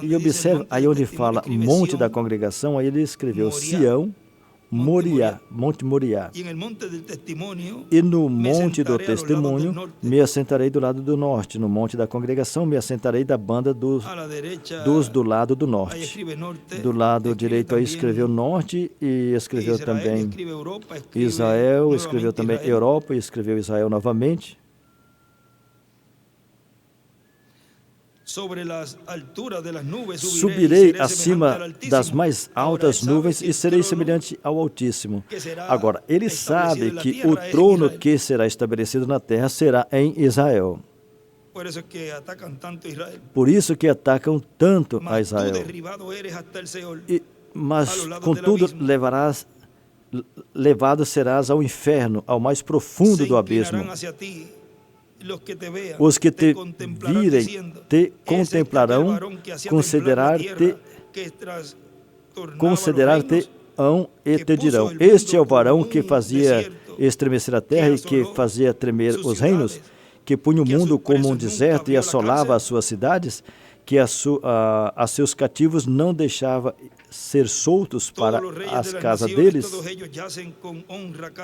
e observa, aí onde fala monte da congregação, aí ele escreveu Sião, Moriá, Monte Moriá. E no monte do testemunho me assentarei do lado do norte, no monte da congregação me assentarei da banda dos do lado do norte. Do lado direito aí escreveu norte e escreveu também Israel, escreveu também Europa e escreveu Israel novamente. Subirei acima das mais altas nuvens e serei semelhante ao Altíssimo. Agora, ele sabe que o trono que será estabelecido na terra será em Israel. Por isso que atacam tanto a Israel. Mas, contudo, levado serás ao inferno, ao mais profundo do abismo. Os que te virem te contemplarão, considerar-te-ão e te dirão: este é o varão que fazia estremecer a terra e que fazia tremer os reinos, que punha o mundo como um deserto e assolava as suas cidades, que a seus cativos não deixava ser soltos para as casas deles.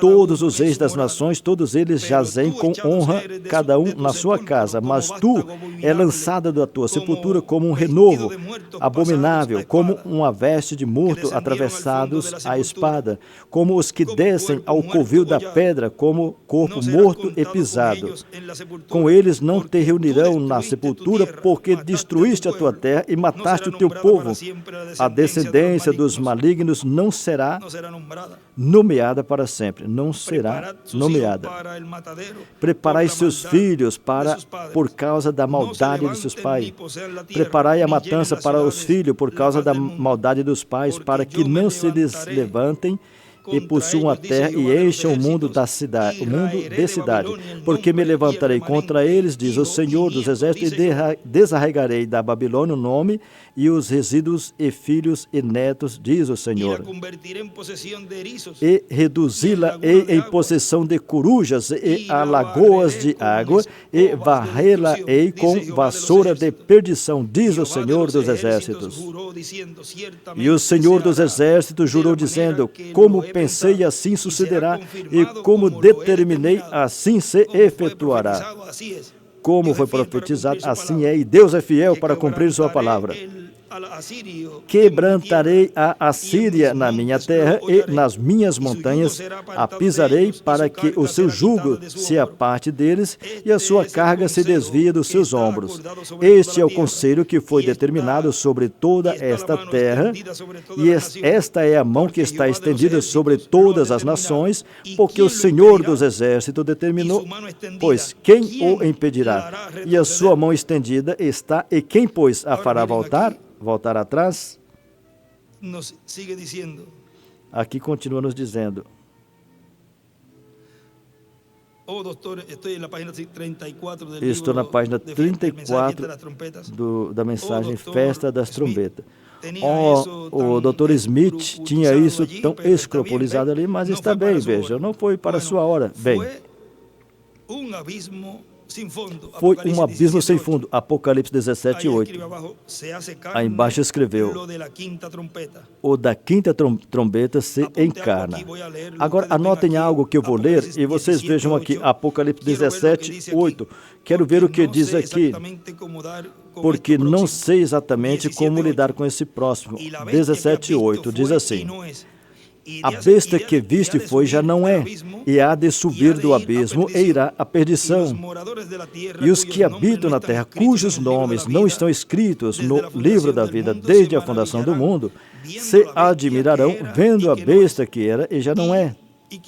Todos os reis das nações, todos eles jazem com honra, cada um na sua casa. Mas tu é lançada da tua sepultura como um renovo abominável, como uma veste de morto atravessados à espada, como os que descem ao covil da pedra, como corpo morto e pisado. Com eles não te reunirão na sepultura, porque destruíste a tua terra e mataste o teu povo. A descendência dos malignos não será nomeada para sempre. Não será nomeada. Preparai seus filhos por causa da maldade de seus pais. Preparai a matança para os filhos por causa da maldade dos pais, para que não se lhes levantem e possuam a terra e encham o mundo de cidade, porque me levantarei contra eles, diz o Senhor dos Exércitos, e desarraigarei da Babilônia o nome e os resíduos e filhos e netos, diz o Senhor, e reduzi-la-ei em possessão de corujas e a lagoas de água, e varrê-la-ei com vassoura de perdição, diz o Senhor dos Exércitos. E o Senhor dos Exércitos jurou, dizendo: como pensei, assim sucederá, e como determinei, assim se efetuará. Como foi profetizado, assim é, e Deus é fiel para cumprir sua palavra. Quebrantarei a Assíria na minha terra e nas minhas montanhas a pisarei, para que o seu jugo se aparte deles e a sua carga se desvie dos seus ombros. Este é o conselho que foi determinado sobre toda esta terra, e esta é a mão que está estendida sobre todas as nações, porque o Senhor dos Exércitos determinou, pois quem o impedirá? E a sua mão estendida está, e quem, pois, a fará voltar atrás? Aqui continua nos dizendo. Estou na página 34 da mensagem Festa das Trombetas. O Dr. Smith tinha isso tão escrupulizado ali, mas está bem, veja, não foi para a sua hora. Bem, foi um abismo sem fundo. Apocalipse 17, 8. Aí embaixo escreveu: o da quinta trombeta se encarna. Agora anotem algo que eu vou ler e vocês vejam aqui, Apocalipse 17, 8. Quero ver o que diz aqui, porque não sei exatamente como lidar com esse próximo. 17, 8 diz assim: a besta que viste foi, já não é, e há de subir do abismo e irá à perdição. E os que habitam na terra, cujos nomes não estão escritos no livro da vida desde a fundação do mundo, se admirarão vendo a besta que era e já não é, e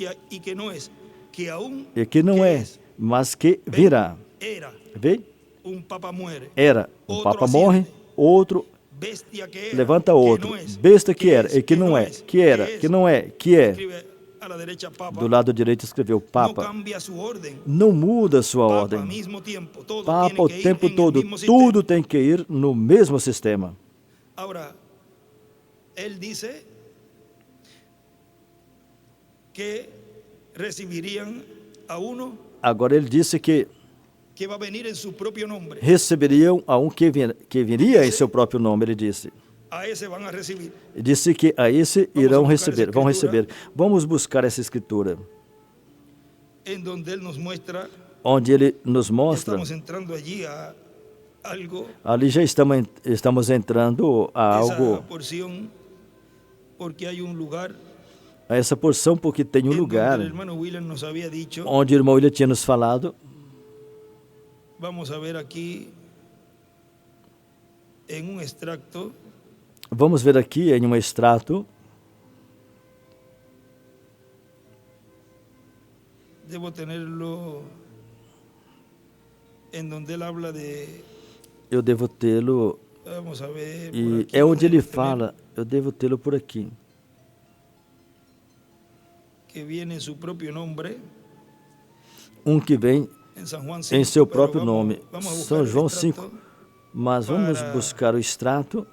que não é, mas que virá. Vê? Era, um papa morre, outro levanta outro, besta que era, e que não é, que era, que não é, que é. Do lado direito escreveu Papa. Não muda sua ordem. Papa o tempo todo, tudo tem que ir no mesmo sistema. Agora, ele disse que receberiam a uno. Agora ele disse que receberiam a um que viria em seu próprio nome, ele disse. Ele disse que a esse irão receber, vão receber. Vamos buscar essa escritura, onde ele nos mostra, ali já estamos entrando a algo, a essa porção, porque tem um lugar onde o irmão William tinha nos falado. Vamos a ver aqui em um extracto. Vamos ver aqui em um extrato. Devo tenerlo em donde ele habla de. Eu devo tê-lo. Vamos a ver. E é onde ele fala. Eu devo tê-lo por aqui. Que vem em seu próprio nome. Um que vem em seu próprio nome. São João 5. Mas vamos buscar o extrato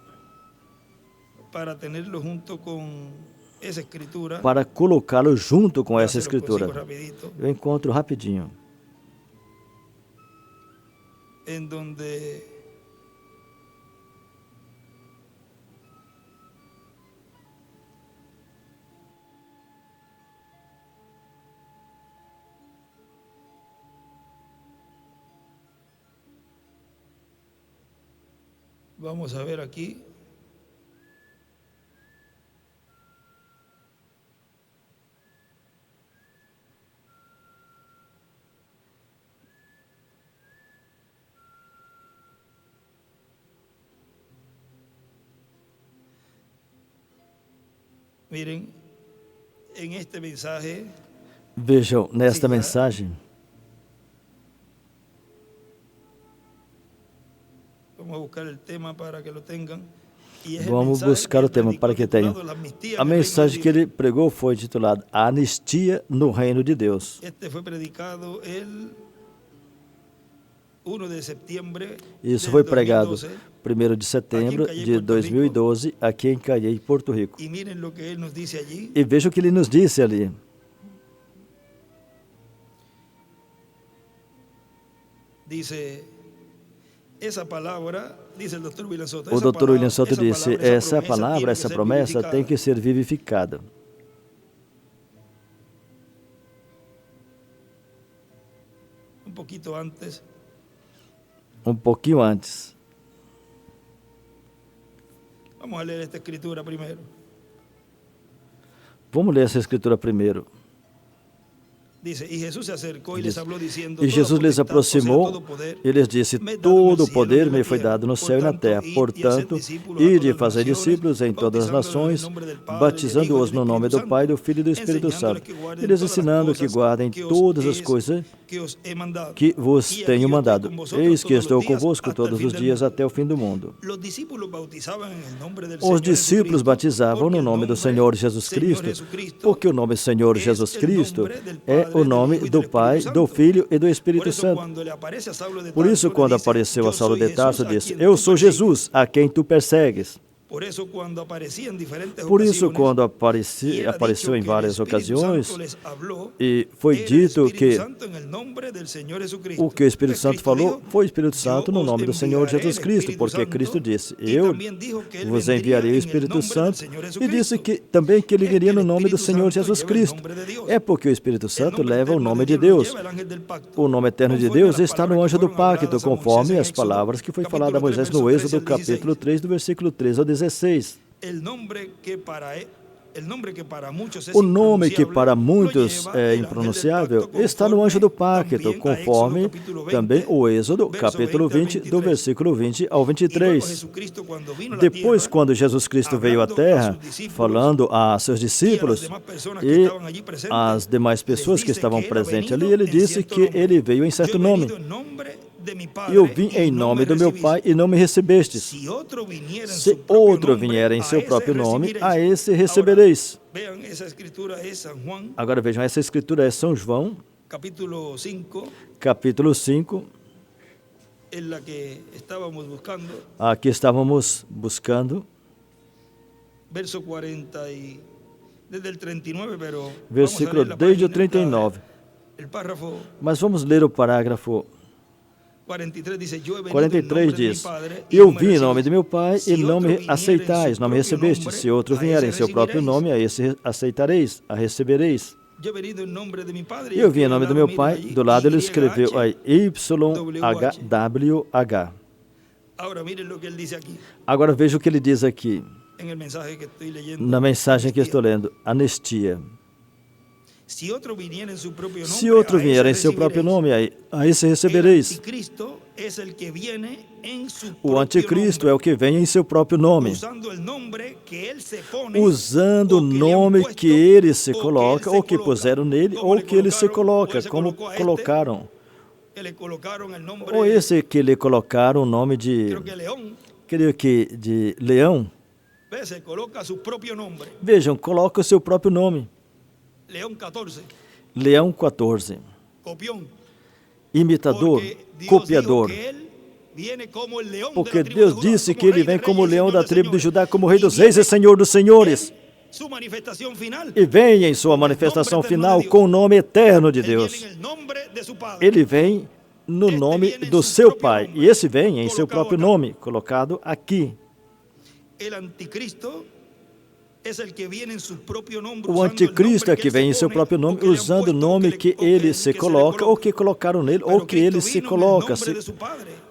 para colocá-lo junto com essa escritura. Eu encontro rapidinho. Vamos a ver aqui. Miren, en este mensaje, vejam, nesta mensagem, vamos buscar o tema para que tenham. A mensagem que ele pregou foi intitulada A Anistia no Reino de Deus. Isso foi pregado 1º de setembro de 2012, aqui em Cayey, Porto Rico. E veja o que ele nos disse ali. O Dr. William Soto disse, essa palavra, essa promessa tem que ser vivificada. Um pouquinho antes. Vamos ler essa escritura primeiro. E Jesus lhes aproximou e lhes disse, todo o poder me foi dado no céu e na terra. Portanto, ide e fazer discípulos em todas as nações, batizando-os no nome do Pai, do Filho e do Espírito Santo, e lhes ensinando que guardem todas as coisas que vos tenho mandado. Eis que estou convosco todos os dias até o fim do mundo. Os discípulos batizavam no nome do Senhor Jesus Cristo, porque o nome Senhor Jesus Cristo é o nome do Pai, do Filho e do Espírito Santo. Por isso, quando apareceu a Saulo de Tarso, disse, eu sou Jesus, a quem tu persegues. Por isso, quando apareceu em várias ocasiões, e foi dito que o que o Espírito Santo falou foi o Espírito Santo no nome do Senhor Jesus Cristo, porque Cristo disse, eu vos enviarei o Espírito Santo, e disse que também que ele viria no nome do Senhor Jesus Cristo. É porque o Espírito Santo leva o nome de Deus. O nome eterno de Deus está no anjo do pacto, conforme as palavras que foi falada a Moisés no Êxodo, capítulo 3, do versículo 13 ao 16. O nome que para muitos é impronunciável está no anjo do pacto, conforme também o Êxodo, capítulo 20, do versículo 20 ao 23. Depois, quando Jesus Cristo veio à Terra, falando a seus discípulos e às demais pessoas que estavam presentes ali, ele disse que ele veio em certo nome. Eu vim em nome do meu Pai e não me recebestes. Se outro vier em seu próprio nome, a esse recebereis. Agora vejam, essa escritura é São João, capítulo 5, aqui estávamos buscando, versículo desde o 39. Mas vamos ler o parágrafo 43 diz, eu vim em nome de meu Pai e não me aceitais, não me recebestes. Se outro vier em seu próprio nome, a esse aceitareis, a recebereis. Eu vim em nome do meu Pai, do lado ele escreveu aí YHWH. Agora veja o que ele diz aqui, na mensagem que estou lendo, anistia. Se outro vier em seu próprio nome, a esse recebereis. O anticristo é o que vem em seu próprio nome, usando o nome que ele se coloca, ou que puseram nele, ou que ele se coloca, como colocaram. Ou esse que lhe colocaram o nome de, creio que de leão. Vejam, coloca o seu próprio nome. Leão 14. Imitador, copiador. Porque Deus disse que ele vem como o leão da tribo de Judá, como rei dos reis e senhor dos senhores. E vem em sua manifestação final com o nome eterno de Deus. Ele vem no nome do seu Pai. E esse vem em seu próprio nome, colocado aqui. O anticristo é que vem em seu próprio nome, usando o nome que ele se coloca, ou que colocaram nele, ou que ele se coloca.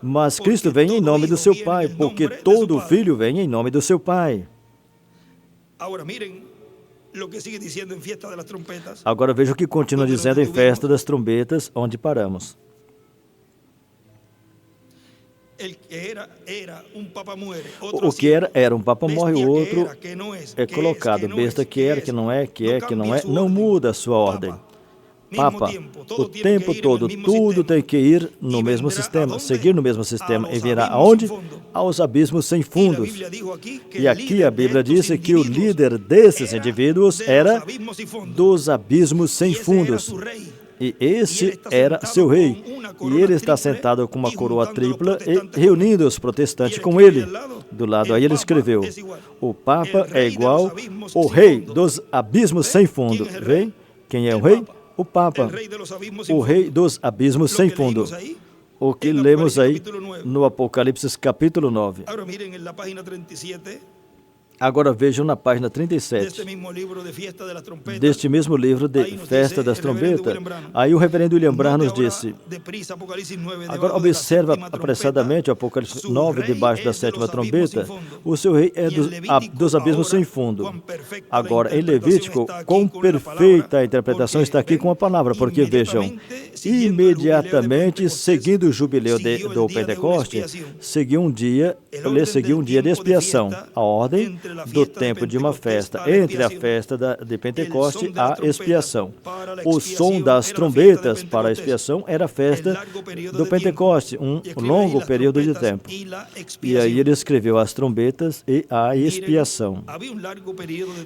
Mas Cristo vem em nome do seu Pai, porque todo filho vem em nome do seu Pai. Agora veja o que continua dizendo em Festa das Trombetas, onde paramos. O que era um papa morre, o outro é colocado. Besta que era, que não é, não muda a sua ordem. Papa, o tempo todo, tudo tem que ir no mesmo sistema, seguir no mesmo sistema, e virá aonde? Aos abismos sem fundos. E aqui a Bíblia disse que o líder desses indivíduos era dos abismos sem fundos. E esse era seu rei. E ele está sentado com uma coroa tripla e reunindo os protestantes com ele. Do lado aí ele escreveu: o Papa é igual ao rei dos abismos sem fundo. Vem? Quem é o rei? O Papa. O rei dos abismos sem fundo. O que lemos aí no Apocalipse capítulo 9. Agora vejam na página 37, deste mesmo livro de Festa das Trombetas. Aí o reverendo William Branham nos disse, agora observa apressadamente o Apocalipse 9, debaixo da sétima trombeta, o seu rei é dos abismos sem fundo. Agora, em Levítico, quão perfeita a interpretação está aqui com a palavra, porque vejam, imediatamente, seguindo o jubileu do Pentecoste, seguiu um dia de expiação, a ordem do tempo de uma festa, entre a festa de Pentecoste e a expiação. O som das trombetas para a expiação era a festa do Pentecoste, um longo período de tempo. E aí ele escreveu as trombetas e a expiação.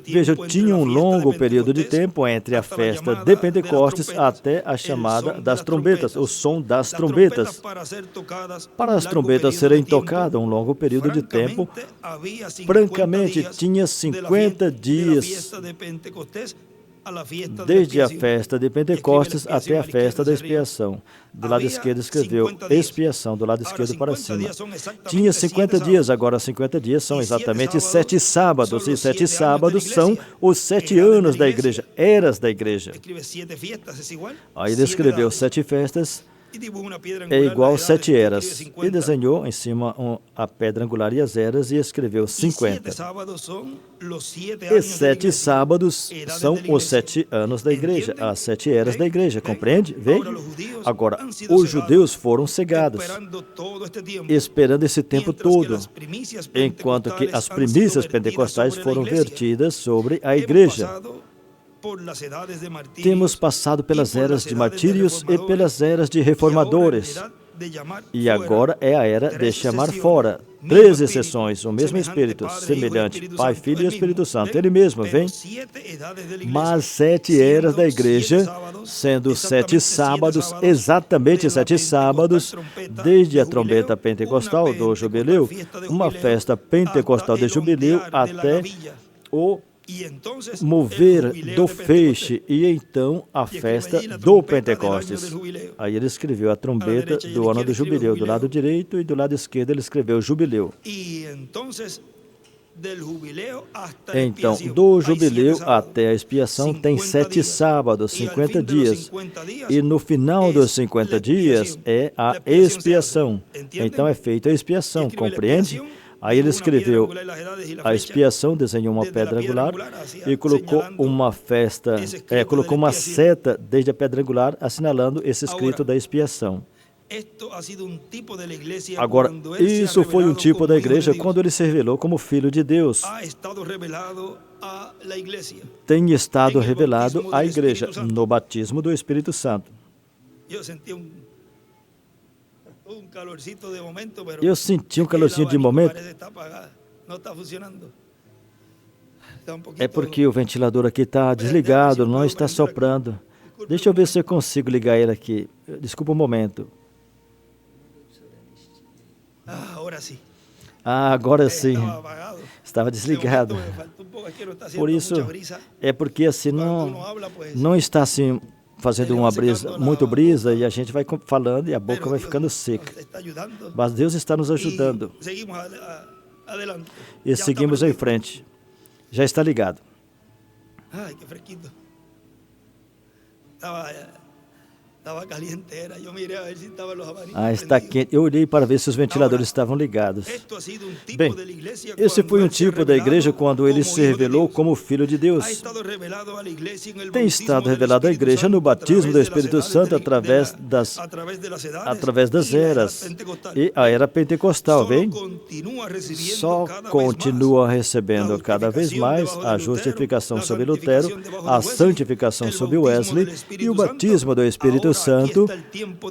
Veja, tinha um longo período de tempo entre a festa de Pentecostes até a chamada das trombetas, o som das trombetas. Para as trombetas serem tocadas, um longo período de tempo, francamente, tinha 50 dias desde a festa de Pentecostes até a festa da expiação. Do lado esquerdo escreveu expiação, do lado esquerdo para cima. Tinha 50 dias, agora 50 dias são exatamente 7 sábados, e 7 sábados são os 7 anos da igreja, eras da igreja. Aí ele escreveu 7 festas, é igual 7 eras, e desenhou em cima a pedra angular e as eras e escreveu 50. E 7 sábados são os 7 anos da igreja, as 7 eras da igreja, compreende? Vem? Agora, os judeus foram cegados, esperando esse tempo todo, enquanto que as primícias pentecostais foram vertidas sobre a igreja. Temos passado pelas eras de martírios e pelas eras de reformadores. E agora é a era de chamar fora. 13 sessões, o mesmo Espírito, semelhante, Pai, Filho e Espírito Santo. Ele mesmo vem. Mas 7 eras da igreja, sendo 7 sábados, exatamente 7 sábados, desde a trombeta pentecostal do jubileu, uma festa pentecostal de jubileu até o mover do feixe, e então a festa do Pentecostes. Aí ele escreveu a trombeta do ano do jubileu, do lado direito, e do lado esquerdo ele escreveu jubileu. Então, do jubileu até a expiação tem 7 sábados, 50 dias. E no final dos 50 dias é a expiação. Então é feita a expiação, compreende? Aí ele escreveu a expiação, desenhou uma pedra angular e colocou uma colocou uma seta desde a pedra angular, assinalando esse escrito da expiação. Agora, isso foi um tipo da igreja quando ele se revelou como Filho de Deus. Tem estado revelado à igreja no batismo do Espírito Santo. Eu senti um calorzinho de momento. É porque o ventilador aqui está desligado, não está soprando. Deixa eu ver se eu consigo ligar ele aqui. Desculpa um momento. Agora sim. Estava desligado. Por isso, é porque assim não está assim fazendo uma brisa, muito brisa, e a gente vai falando e a boca vai ficando seca. Mas Deus está nos ajudando. E seguimos em frente. já está ligado. Ai, que fresquito. Estava caliente, eu mirei a ver se estavam os abanicos. Está quente. Eu olhei para ver se os ventiladores estavam ligados. Bem, esse foi um tipo da igreja quando ele se revelou como Filho de Deus. Tem estado revelado à igreja no batismo do Espírito Santo através das eras. E a era pentecostal, bem? Só continua recebendo cada vez mais a justificação sobre Lutero, a santificação sobre Wesley e o batismo do Espírito Santo,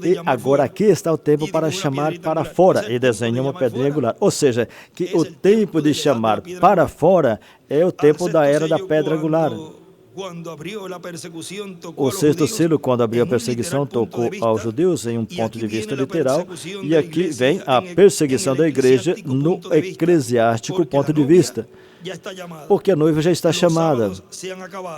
e agora aqui está o tempo para chamar para fora, e desenha uma pedrinha angular. Ou seja, que o tempo de chamar para fora é o tempo da era da pedra angular. O sexto selo, quando abriu a perseguição, tocou aos judeus em um ponto de vista literal, e aqui vem a perseguição da igreja no eclesiástico ponto de vista. Porque a noiva já está chamada.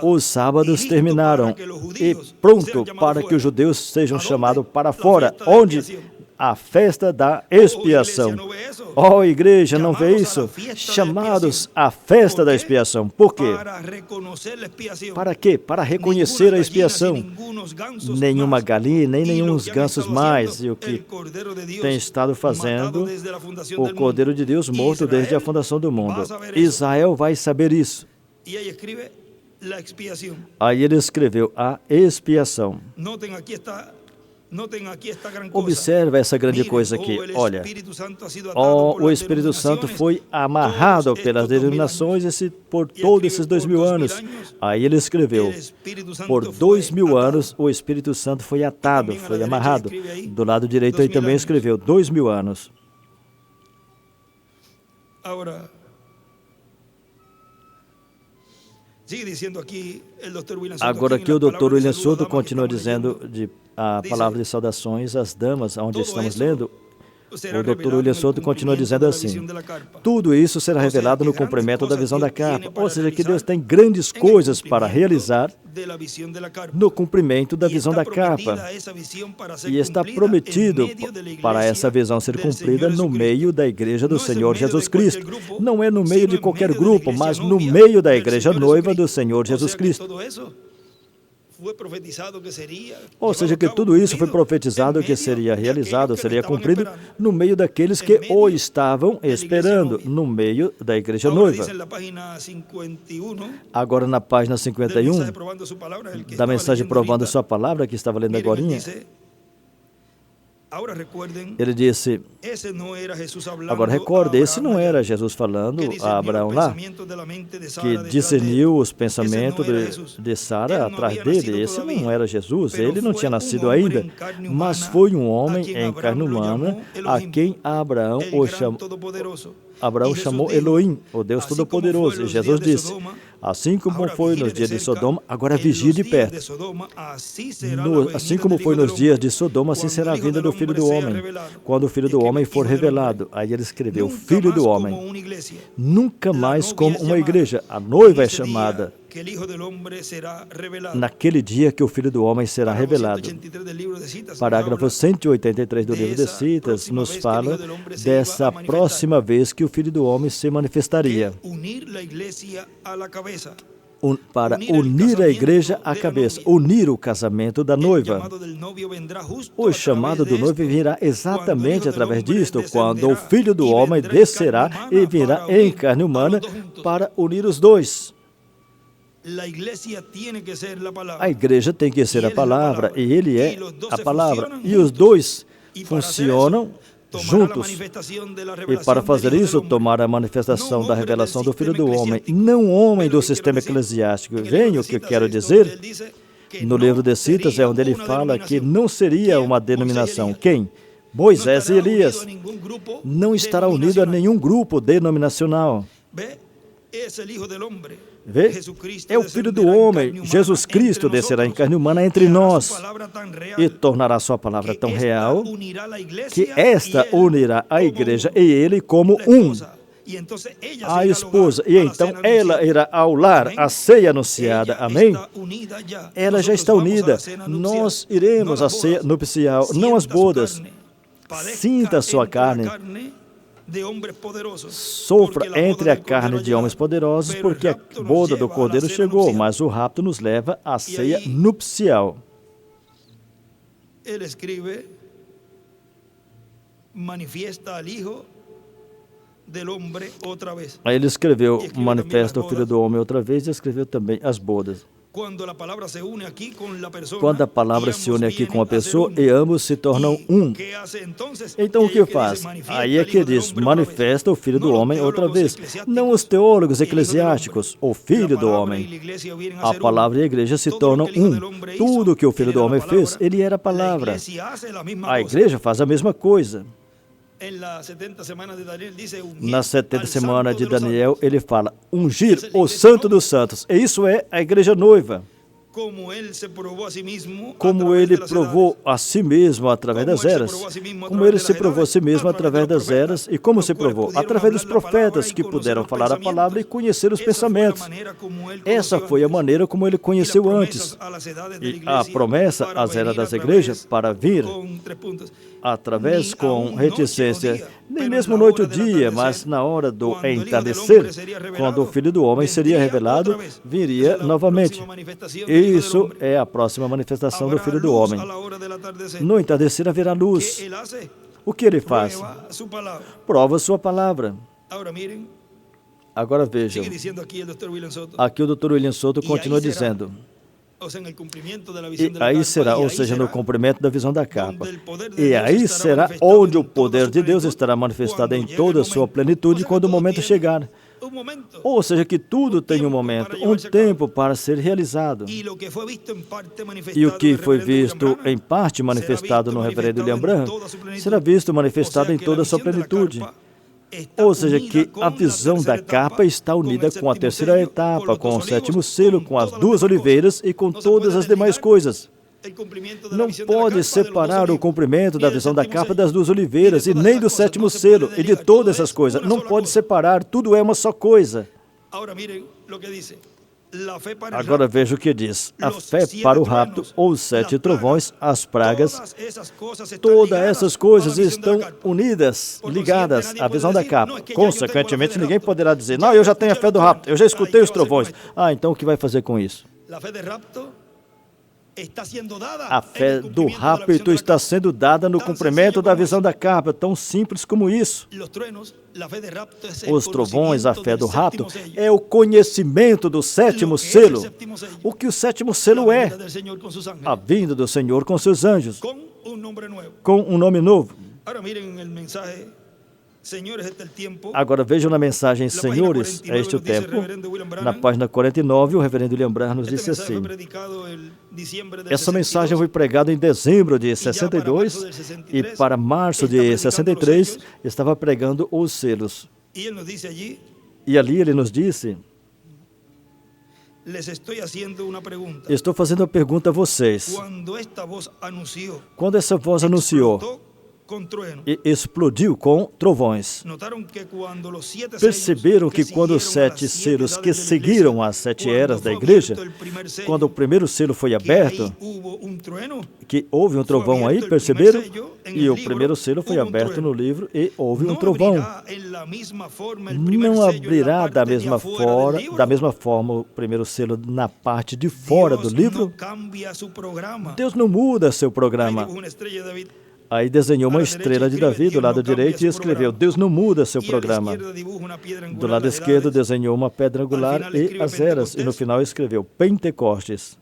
Os sábados terminaram e pronto para que os judeus sejam chamados para fora, onde a festa da expiação. Oh, igreja, não vê isso? Chamados à festa da expiação. Por quê? Para quê? Para reconhecer a expiação. Nenhuma galinha, nem nenhum gansos mais. E o que tem estado fazendo o Cordeiro de Deus morto desde a fundação do mundo. Israel vai saber isso. Aí ele escreveu a expiação. Observa essa grande coisa aqui. Olha, o Espírito Santo foi amarrado pelas denominações por todos esses 2000 anos. Aí ele escreveu, por 2000 anos o Espírito Santo foi atado, foi amarrado. Do lado direito aí também escreveu 2000 anos. Agora aqui o Dr. William Souto continua dizendo a palavra de saudações às damas, onde estamos lendo. O Dr. William Souto continua dizendo assim: tudo isso será revelado no cumprimento da visão da capa. Ou seja, que Deus tem grandes coisas para realizar no cumprimento da visão da capa. E está prometido para essa visão ser cumprida no meio da igreja do Senhor Jesus Cristo. Não é no meio de qualquer grupo, mas no meio da igreja noiva do Senhor Jesus Cristo. Ou seja, que tudo isso foi profetizado que seria realizado, seria cumprido no meio daqueles que o estavam esperando, no meio da igreja noiva. Agora na página 51, da mensagem provando sua palavra, que estava lendo agorinha, ele disse, agora recorde, esse não era Jesus falando a Abraão lá, que discerniu os pensamentos de Sara atrás dele. Esse não era Jesus, ele não tinha nascido ainda, mas foi um homem em carne humana a quem Abraão chamou Elohim, o Deus Todo-Poderoso. E Jesus disse, assim como foi nos dias de Sodoma, agora vigie de perto. Assim como foi nos dias de Sodoma, assim será a vinda do Filho do Homem, quando o Filho do Homem for revelado. Aí ele escreveu, Filho do Homem. Nunca mais como uma igreja. A noiva é chamada naquele dia que o Filho do Homem será revelado. Parágrafo 183 do livro de Citas nos fala dessa próxima vez que o Filho do Homem se manifestaria. Para unir a igreja à cabeça, unir o casamento da noiva. O chamado do noivo virá exatamente através disto, quando o Filho do Homem descerá e virá em carne humana para unir os dois. A igreja tem que ser a palavra, e ele é a palavra. E os dois funcionam juntos. E para fazer isso, tomar a manifestação da revelação do Filho do Homem, não homem do sistema eclesiástico. Vem o que eu quero dizer? No livro de Citas é onde ele fala que não seria uma denominação. Quem? Moisés e Elias. Não estará unido a nenhum grupo denominacional. Vê? É o Filho do Homem, Jesus Cristo, descerá em carne humana entre nós e tornará sua palavra tão real que esta unirá a igreja e ele como um. A esposa, e então ela irá ao lar, a ceia anunciada, amém? Ela já está unida, nós iremos à ceia nupcial, não às bodas. Sinta a sua carne. sofra entre a carne de homens poderosos, porque a boda do Cordeiro chegou, mas o rapto nos leva à ceia nupcial. Ele escreve, manifiesta al Hijo del Hombre outra vez. Aí ele escreveu, manifesta o Filho do Homem outra vez, e escreveu também as bodas. Quando a palavra se une aqui com a pessoa e ambos se tornam um. Então o que faz? Aí é que diz, manifesta o Filho do Homem outra vez. Não os teólogos eclesiásticos, o Filho do Homem. A palavra e a igreja se tornam um. Tudo que o Filho do Homem fez, ele era a palavra. A igreja faz a mesma coisa. Na 70 semana de Daniel, ele fala, ungir o Santo dos Santos. E isso é a igreja noiva. Como ele provou a si mesmo através das eras. Como ele se provou a si mesmo através das eras. E como se provou? Através dos profetas que puderam falar a palavra e conhecer os pensamentos. Essa foi a maneira como ele conheceu antes. E a promessa às eras das igrejas para vir através com reticência, nem mesmo noite ou dia, mas na hora do entardecer, quando o Filho do Homem seria revelado, viria novamente. Isso é a próxima manifestação do Filho do Homem. No entardecer haverá luz. O que ele faz? Prova sua palavra. Agora vejam. Aqui o Dr. William Soto continua dizendo. E aí será, ou seja, no cumprimento da visão da capa. E aí será onde o poder de Deus estará manifestado em toda a sua plenitude quando o momento chegar. Ou seja, que tudo tem um momento, um tempo para ser realizado. E o que foi visto em parte manifestado no reverendo William Branham será visto manifestado em toda a sua plenitude. Ou seja, que a visão da capa está unida com a terceira etapa, com o sétimo selo, com as duas oliveiras e com todas as demais coisas. Não pode separar o cumprimento da visão da capa das duas oliveiras e nem do sétimo selo e de todas essas coisas. Não pode separar, tudo é uma só coisa. Agora veja o que diz. A fé para o rapto, ou os 7 trovões, as pragas, todas essas coisas estão unidas, ligadas à visão da capa. Consequentemente, ninguém poderá dizer, não, eu já tenho a fé do rapto, eu já escutei os trovões. Então o que vai fazer com isso? A fé do rapto está sendo dada no cumprimento da visão da capa, tão simples como isso. Os trovões, a fé do rapto, é o conhecimento do sétimo selo. O que o sétimo selo é? A vinda do Senhor com seus anjos, com um nome novo. Agora vejam na mensagem, Senhores, é este o tempo. Na página 49, o reverendo William Branham nos disse assim. Essa mensagem foi pregada em dezembro de 62 e para março de 63 estava pregando os selos. E ali ele nos disse, estou fazendo uma pergunta a vocês. Quando essa voz anunciou e explodiu com trovões. Perceberam que quando os 7 selos que seguiram as 7 eras da igreja, quando o primeiro selo foi aberto, que houve um trovão aí, perceberam? E o primeiro selo foi aberto no livro e houve um trovão. Não abrirá da mesma forma o primeiro selo na parte de fora do livro? Deus não muda seu programa. Aí desenhou uma estrela de Davi do lado direito e escreveu, Deus não muda seu programa. Do lado esquerdo desenhou uma pedra angular e as eras, e no final escreveu Pentecostes.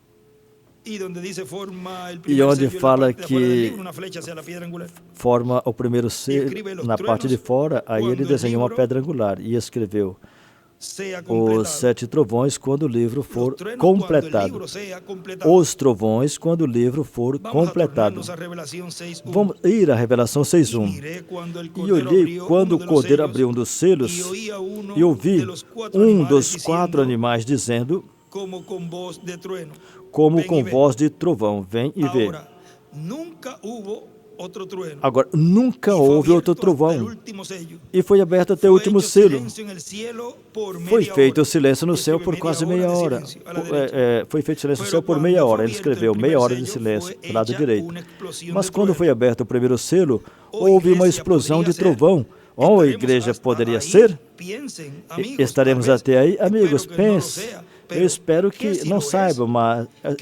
E onde fala que forma o primeiro selo na parte de fora, aí ele desenhou uma pedra angular e escreveu os 7 trovões quando o livro for completado. Os trovões quando o livro for completado. Vamos ir à Revelação 6:1. E olhei quando o Cordeiro abriu um dos selos e ouvi um dos 4 animais dizendo, como com voz de trovão, vem e vê. Agora, nunca houve outro trovão. E foi aberto até o último selo. Foi feito o silêncio no céu por quase meia hora. Foi feito silêncio no céu por meia hora. Ele escreveu meia hora de silêncio, do lado direito. Mas quando foi aberto o primeiro selo, houve uma explosão de trovão. Ou a igreja poderia ser? Estaremos até aí? Amigos, pense. Eu espero que não saibam,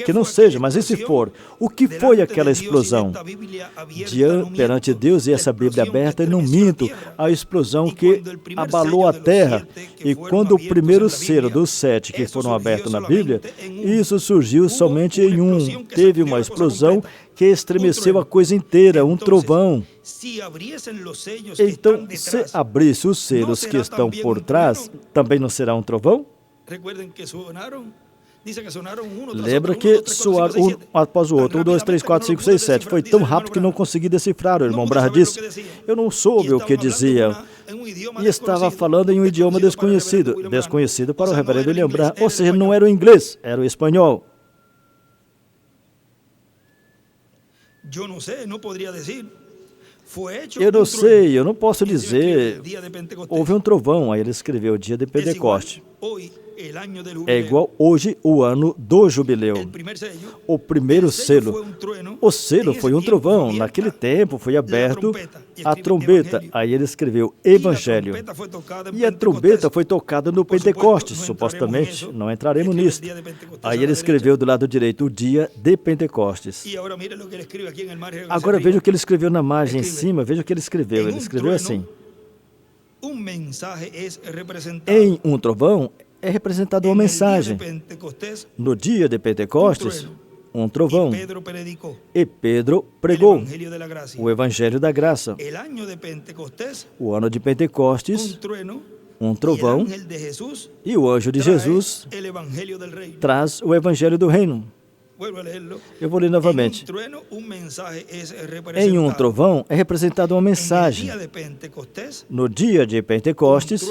que não seja, mas e se for? O que foi aquela explosão? Perante Deus e essa Bíblia aberta, e não minto, a explosão que abalou a terra. E quando o primeiro selo dos 7 que foram abertos na Bíblia, isso surgiu somente em um. Teve uma explosão que estremeceu a coisa inteira, um trovão. Então, se abrisse os selos que estão por trás, também não será um trovão? Lembra que soaram um após o outro, 1, 2, 3, 4, 5, 6, 7. Foi tão rápido que não consegui decifrar. O irmão Branham disse, eu não soube o que dizia. E estava falando em um idioma desconhecido. Desconhecido para o reverendo William Branham. Ou seja, não era o inglês, era o espanhol. Eu não sei, eu não posso dizer. Houve um trovão, aí ele escreveu o dia de Pentecoste. É igual hoje o ano do jubileu. O primeiro selo. O selo foi um trovão. Naquele tempo foi aberto a trombeta. Aí ele escreveu Evangelho. E a trombeta foi tocada no Pentecostes, supostamente. Não entraremos nisso. Aí ele escreveu do lado direito o dia de Pentecostes. Agora veja o que ele escreveu na margem em cima. Veja o que ele escreveu. Ele escreveu assim. Em um trovão é representada uma mensagem. No dia de Pentecostes, um trovão. E Pedro pregou o Evangelho da Graça. O ano de Pentecostes, um trovão. E o anjo de Jesus traz o Evangelho do Reino. Eu vou ler novamente. Em um trovão é representada uma mensagem. No dia de Pentecostes,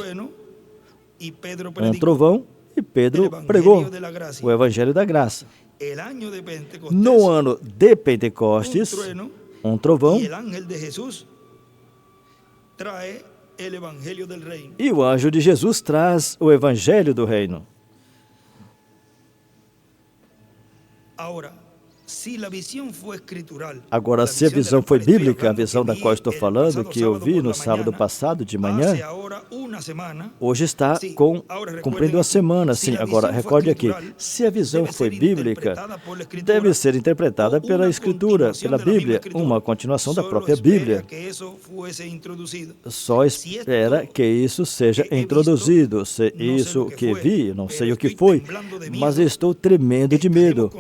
um trovão e Pedro pregou o Evangelho da Graça. No ano de Pentecostes, um trovão e o anjo de Jesus traz o Evangelho do Reino. Agora, se a visão foi bíblica, a visão da qual estou falando, que eu vi no sábado passado de manhã, hoje está cumprindo a semana. Sim, agora, recorde aqui, se a visão foi bíblica, deve ser interpretada pela Escritura, pela Bíblia, uma continuação da própria Bíblia. Só espera que isso seja introduzido. Se isso que vi, não sei o que foi, mas estou tremendo de medo.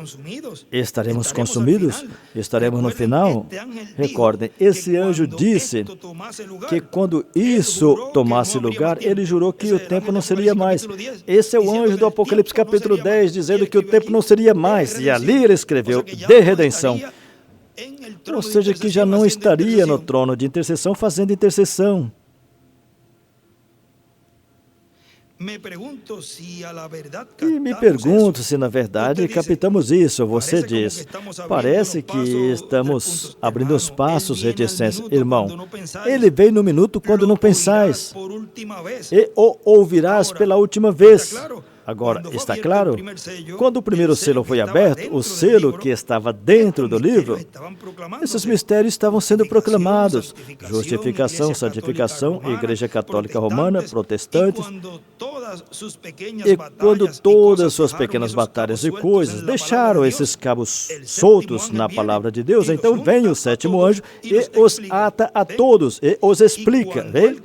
Estaremos consumidos? Estaremos no final? Recordem, esse anjo disse que quando isso tomasse lugar, ele jurou que o tempo não seria mais. Esse é o anjo do Apocalipse capítulo 10, dizendo que o tempo não seria mais. E ali ele escreveu, de redenção. Ou seja, que já não estaria no trono de intercessão fazendo intercessão. E me pergunto se, na verdade, captamos isso. Você diz, parece que estamos abrindo os passos reticentes. Irmão, ele vem no minuto quando não pensais, e o ouvirás pela última vez. Agora, está claro? Quando o primeiro selo foi aberto, o selo que estava dentro do livro, esses mistérios estavam sendo proclamados. Justificação, santificação, Igreja Católica Romana, protestantes. E quando todas suas pequenas batalhas e coisas deixaram esses cabos soltos na palavra de Deus, então vem o sétimo anjo e os ata a todos e os explica. Vem?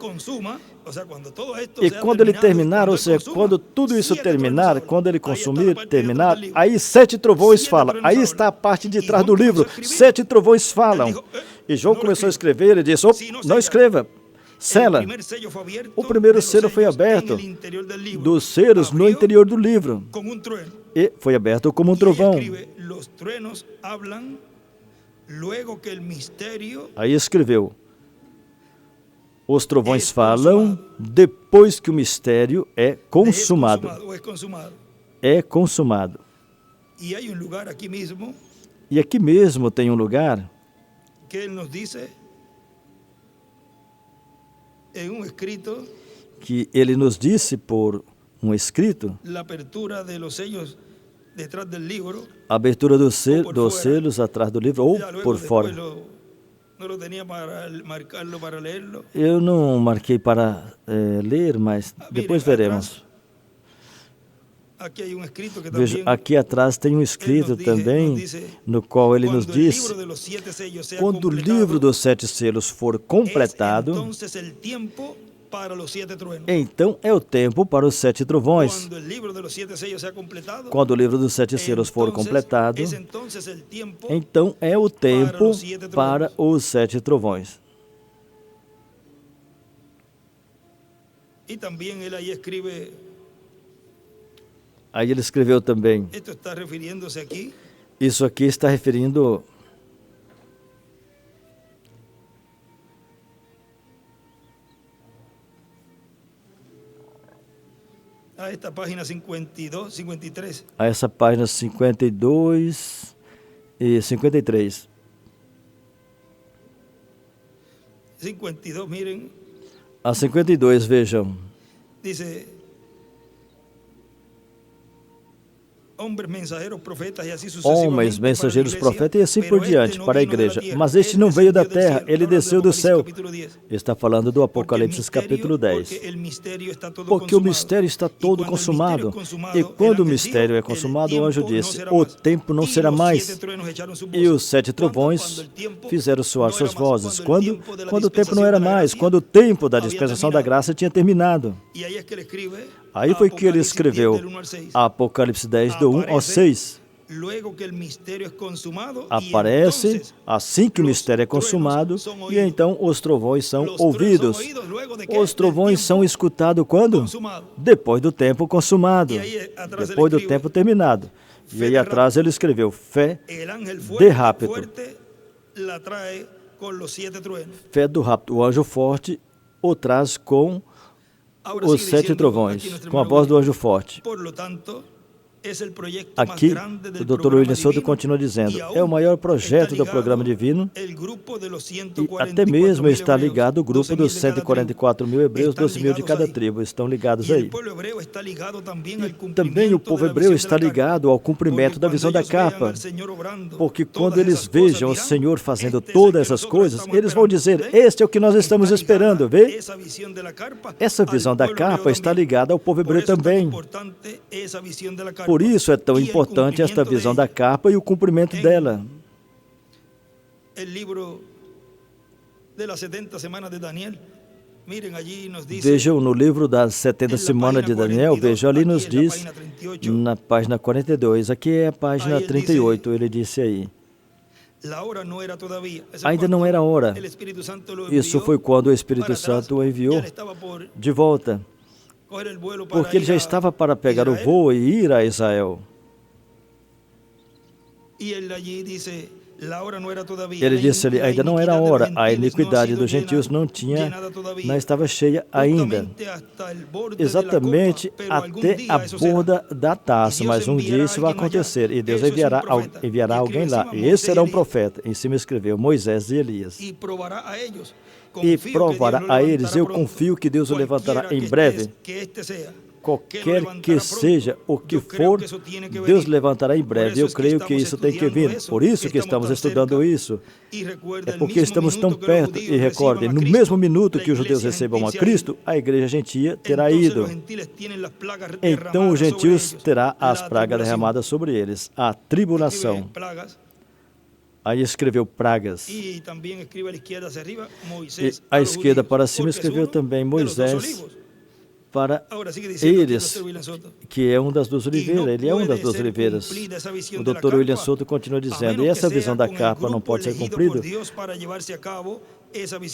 E quando ele terminar, ou seja, quando tudo isso terminar, quando ele consumir, terminar, aí 7 trovões falam. Aí está a parte de trás do livro. 7 trovões falam. E João começou a escrever, ele disse, não escreva, sela. O primeiro selo foi aberto dos selos no interior do livro. E foi aberto como um trovão. Aí escreveu. Os trovões falam depois que o mistério é consumado. É consumado. E aqui mesmo tem um lugar que ele nos disse por um escrito, a abertura dos selos atrás do livro ou por fora. Eu não marquei para ler, mas depois veremos. Veja, aqui atrás tem um escrito também, no qual ele nos diz: quando o livro dos 7 selos for completado, então é o tempo para os 7 trovões. Quando o livro dos 7 selos for completado, então é o tempo para os 7 trovões. Aí ele escreveu também, isso aqui está referindo a esta página 52, 53. A essa página 52 e 53. 52, miren. A 52, vejam. Dice: homens, mensageiros, profetas e assim por diante, para a igreja. Mas este não veio da terra, ele desceu do céu. Está falando do Apocalipse capítulo 10. Porque o mistério está todo consumado. E quando o mistério é consumado, o anjo disse: o tempo não será mais. E os 7 trovões fizeram soar suas vozes. Quando o tempo não era mais, quando o tempo da dispensação da graça tinha terminado. Aí foi que ele escreveu Apocalipse 10, do 1 ao 6. Aparece assim que o mistério é consumado, e então os trovões são ouvidos. Os trovões são escutados quando? Depois do tempo consumado, depois do tempo terminado. E aí atrás ele escreveu fé de rapto. Fé do rapto. O anjo forte o traz com os 7 trovões, com a voz do anjo forte. Aqui, o Dr. William Souto continua dizendo, é o maior projeto do programa divino e até mesmo está ligado o grupo dos 144 mil hebreus, 12 mil de cada tribo, estão ligados aí. E também o povo hebreu está ligado ao cumprimento da visão da capa, porque quando eles vejam o Senhor fazendo todas essas coisas, eles vão dizer, este é o que nós estamos esperando, vê? Essa visão da capa está ligada ao povo hebreu também. Por isso é tão importante esta visão da capa e o cumprimento dela. Vejam no livro das 70 semanas de Daniel, vejam ali nos diz, na página 42, aqui é a página 38, ele disse aí. Ainda não era hora. Isso foi quando o Espírito Santo o enviou de volta. Porque ele já estava para pegar o voo e ir a Israel. Ele disse ali, ainda não era a hora, a iniquidade dos gentios não estava cheia ainda. Exatamente até a borda da taça, mas um dia isso vai acontecer, e Deus enviará alguém lá, e esse será um profeta. Em cima escreveu Moisés e Elias. E provará a eles, eu confio que Deus o levantará em breve. Qualquer que seja o que for, Deus levantará em breve. Eu creio que isso tem que vir. Por isso que estamos estudando isso. É porque estamos tão perto. E recordem, no mesmo minuto que os judeus recebam a Cristo, a igreja gentia terá ido. Então os gentios terá as pragas derramadas sobre eles. A tribulação. Aí escreveu pragas. E à esquerda para cima escreveu também Moisés para eles, que é um das 12 oliveiras. Ele é um das 12 oliveiras. O Dr. William Souto continua dizendo, e essa visão da capa não pode ser cumprida,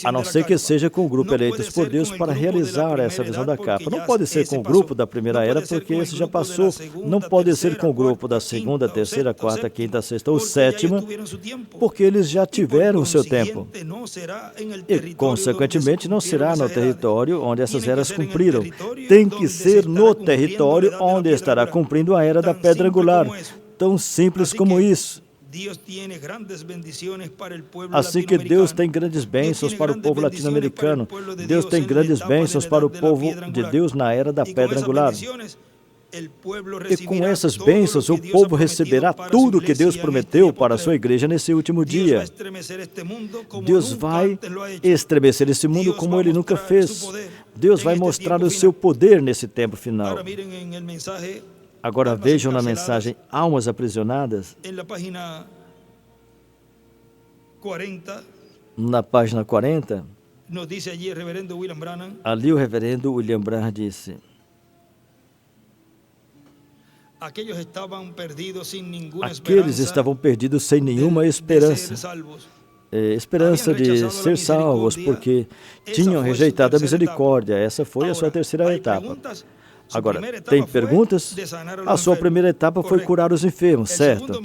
a não ser que seja com o grupo eleitos por Deus para realizar essa visão da capa. Não pode ser com o grupo da primeira era, porque esse já passou. Não pode ser com o grupo da segunda, terceira, quarta, quinta, sexta ou sétima, porque eles já tiveram o seu tempo. E, consequentemente, não será no território onde essas eras cumpriram. Tem que ser no território onde estará cumprindo a era da pedra angular. Tão simples como isso. Assim que Deus tem grandes bênçãos para o povo latino-americano, Deus tem grandes bênçãos para o povo de Deus na era da pedra angular. E com essas bênçãos, o povo receberá tudo que Deus prometeu para a sua igreja nesse último dia. Deus vai estremecer esse mundo como Ele nunca fez. Deus vai mostrar o seu poder nesse tempo final. Agora vejam na mensagem Almas Aprisionadas, na página 40, ali o reverendo William Branham disse: aqueles estavam perdidos sem nenhuma esperança. Esperança de ser salvos, porque tinham rejeitado a misericórdia. Essa foi a sua terceira etapa. Agora, tem perguntas? A sua primeira etapa foi curar os enfermos, certo?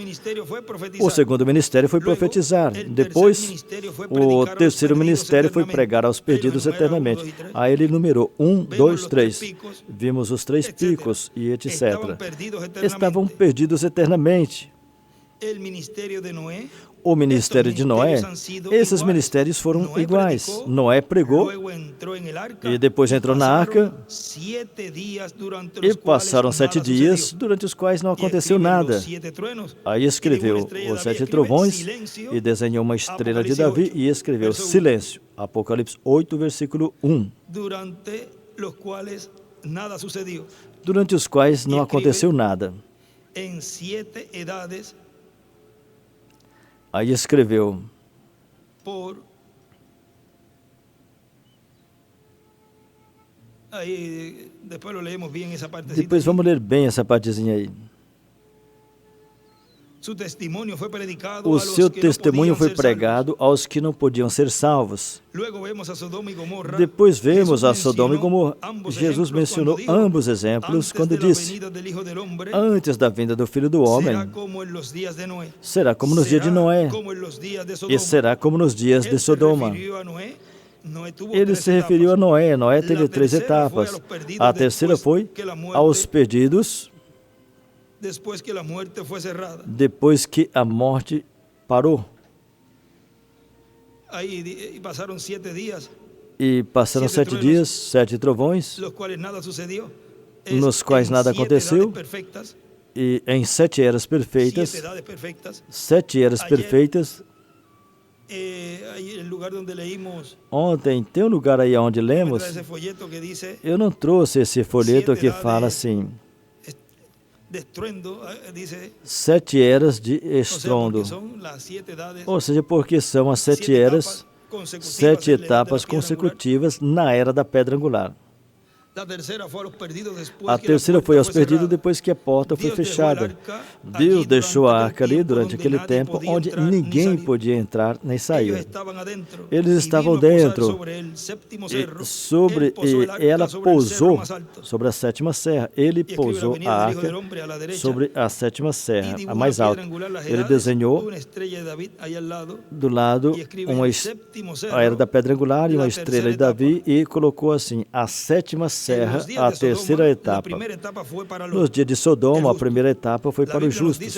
O segundo ministério foi profetizar. Depois, o terceiro ministério foi pregar aos perdidos eternamente. Aí ele numerou 1, 2, 3. Vimos os 3 picos e etc. Estavam perdidos eternamente. O ministério de Noé, esses ministérios foram iguais. Noé pregou e depois entrou na arca e passaram 7 dias, durante os quais não aconteceu nada. Aí escreveu os 7 trovões e desenhou uma estrela de Davi e escreveu silêncio. Apocalipse 8, versículo 1. Durante os quais não aconteceu nada. Aí escreveu: depois vamos ler bem essa partezinha aí. O seu testemunho foi pregado aos que não podiam ser salvos. Depois vemos a Sodoma e Gomorra. Jesus mencionou ambos exemplos quando disse: antes da vinda do Filho do Homem, será como nos dias de Noé, e será como nos dias de Sodoma. Ele se referiu a Noé. Noé teve 3 etapas. A terceira foi aos perdidos, depois que a morte parou. E passaram 7 dias, 7 trovões, nos quais nada aconteceu, e em 7 eras perfeitas, 7 eras perfeitas. Ontem, tem um lugar aí onde lemos, eu não trouxe esse folheto que fala assim: 7 eras de estrondo. Ou seja, porque são as 7 eras, 7 etapas consecutivas na era da pedra angular. A terceira foi aos perdidos depois que a porta foi fechada. Deus deixou a arca ali durante aquele tempo onde ninguém podia entrar nem sair. Eles estavam dentro e ela pousou sobre a 7ª serra. Ele pousou a arca sobre a 7ª serra, a mais alta. Ele desenhou do lado a era da pedra angular e uma estrela de Davi e colocou assim: a 7ª serra, a terceira etapa. Nos dias de Sodoma, a primeira etapa foi para os justos.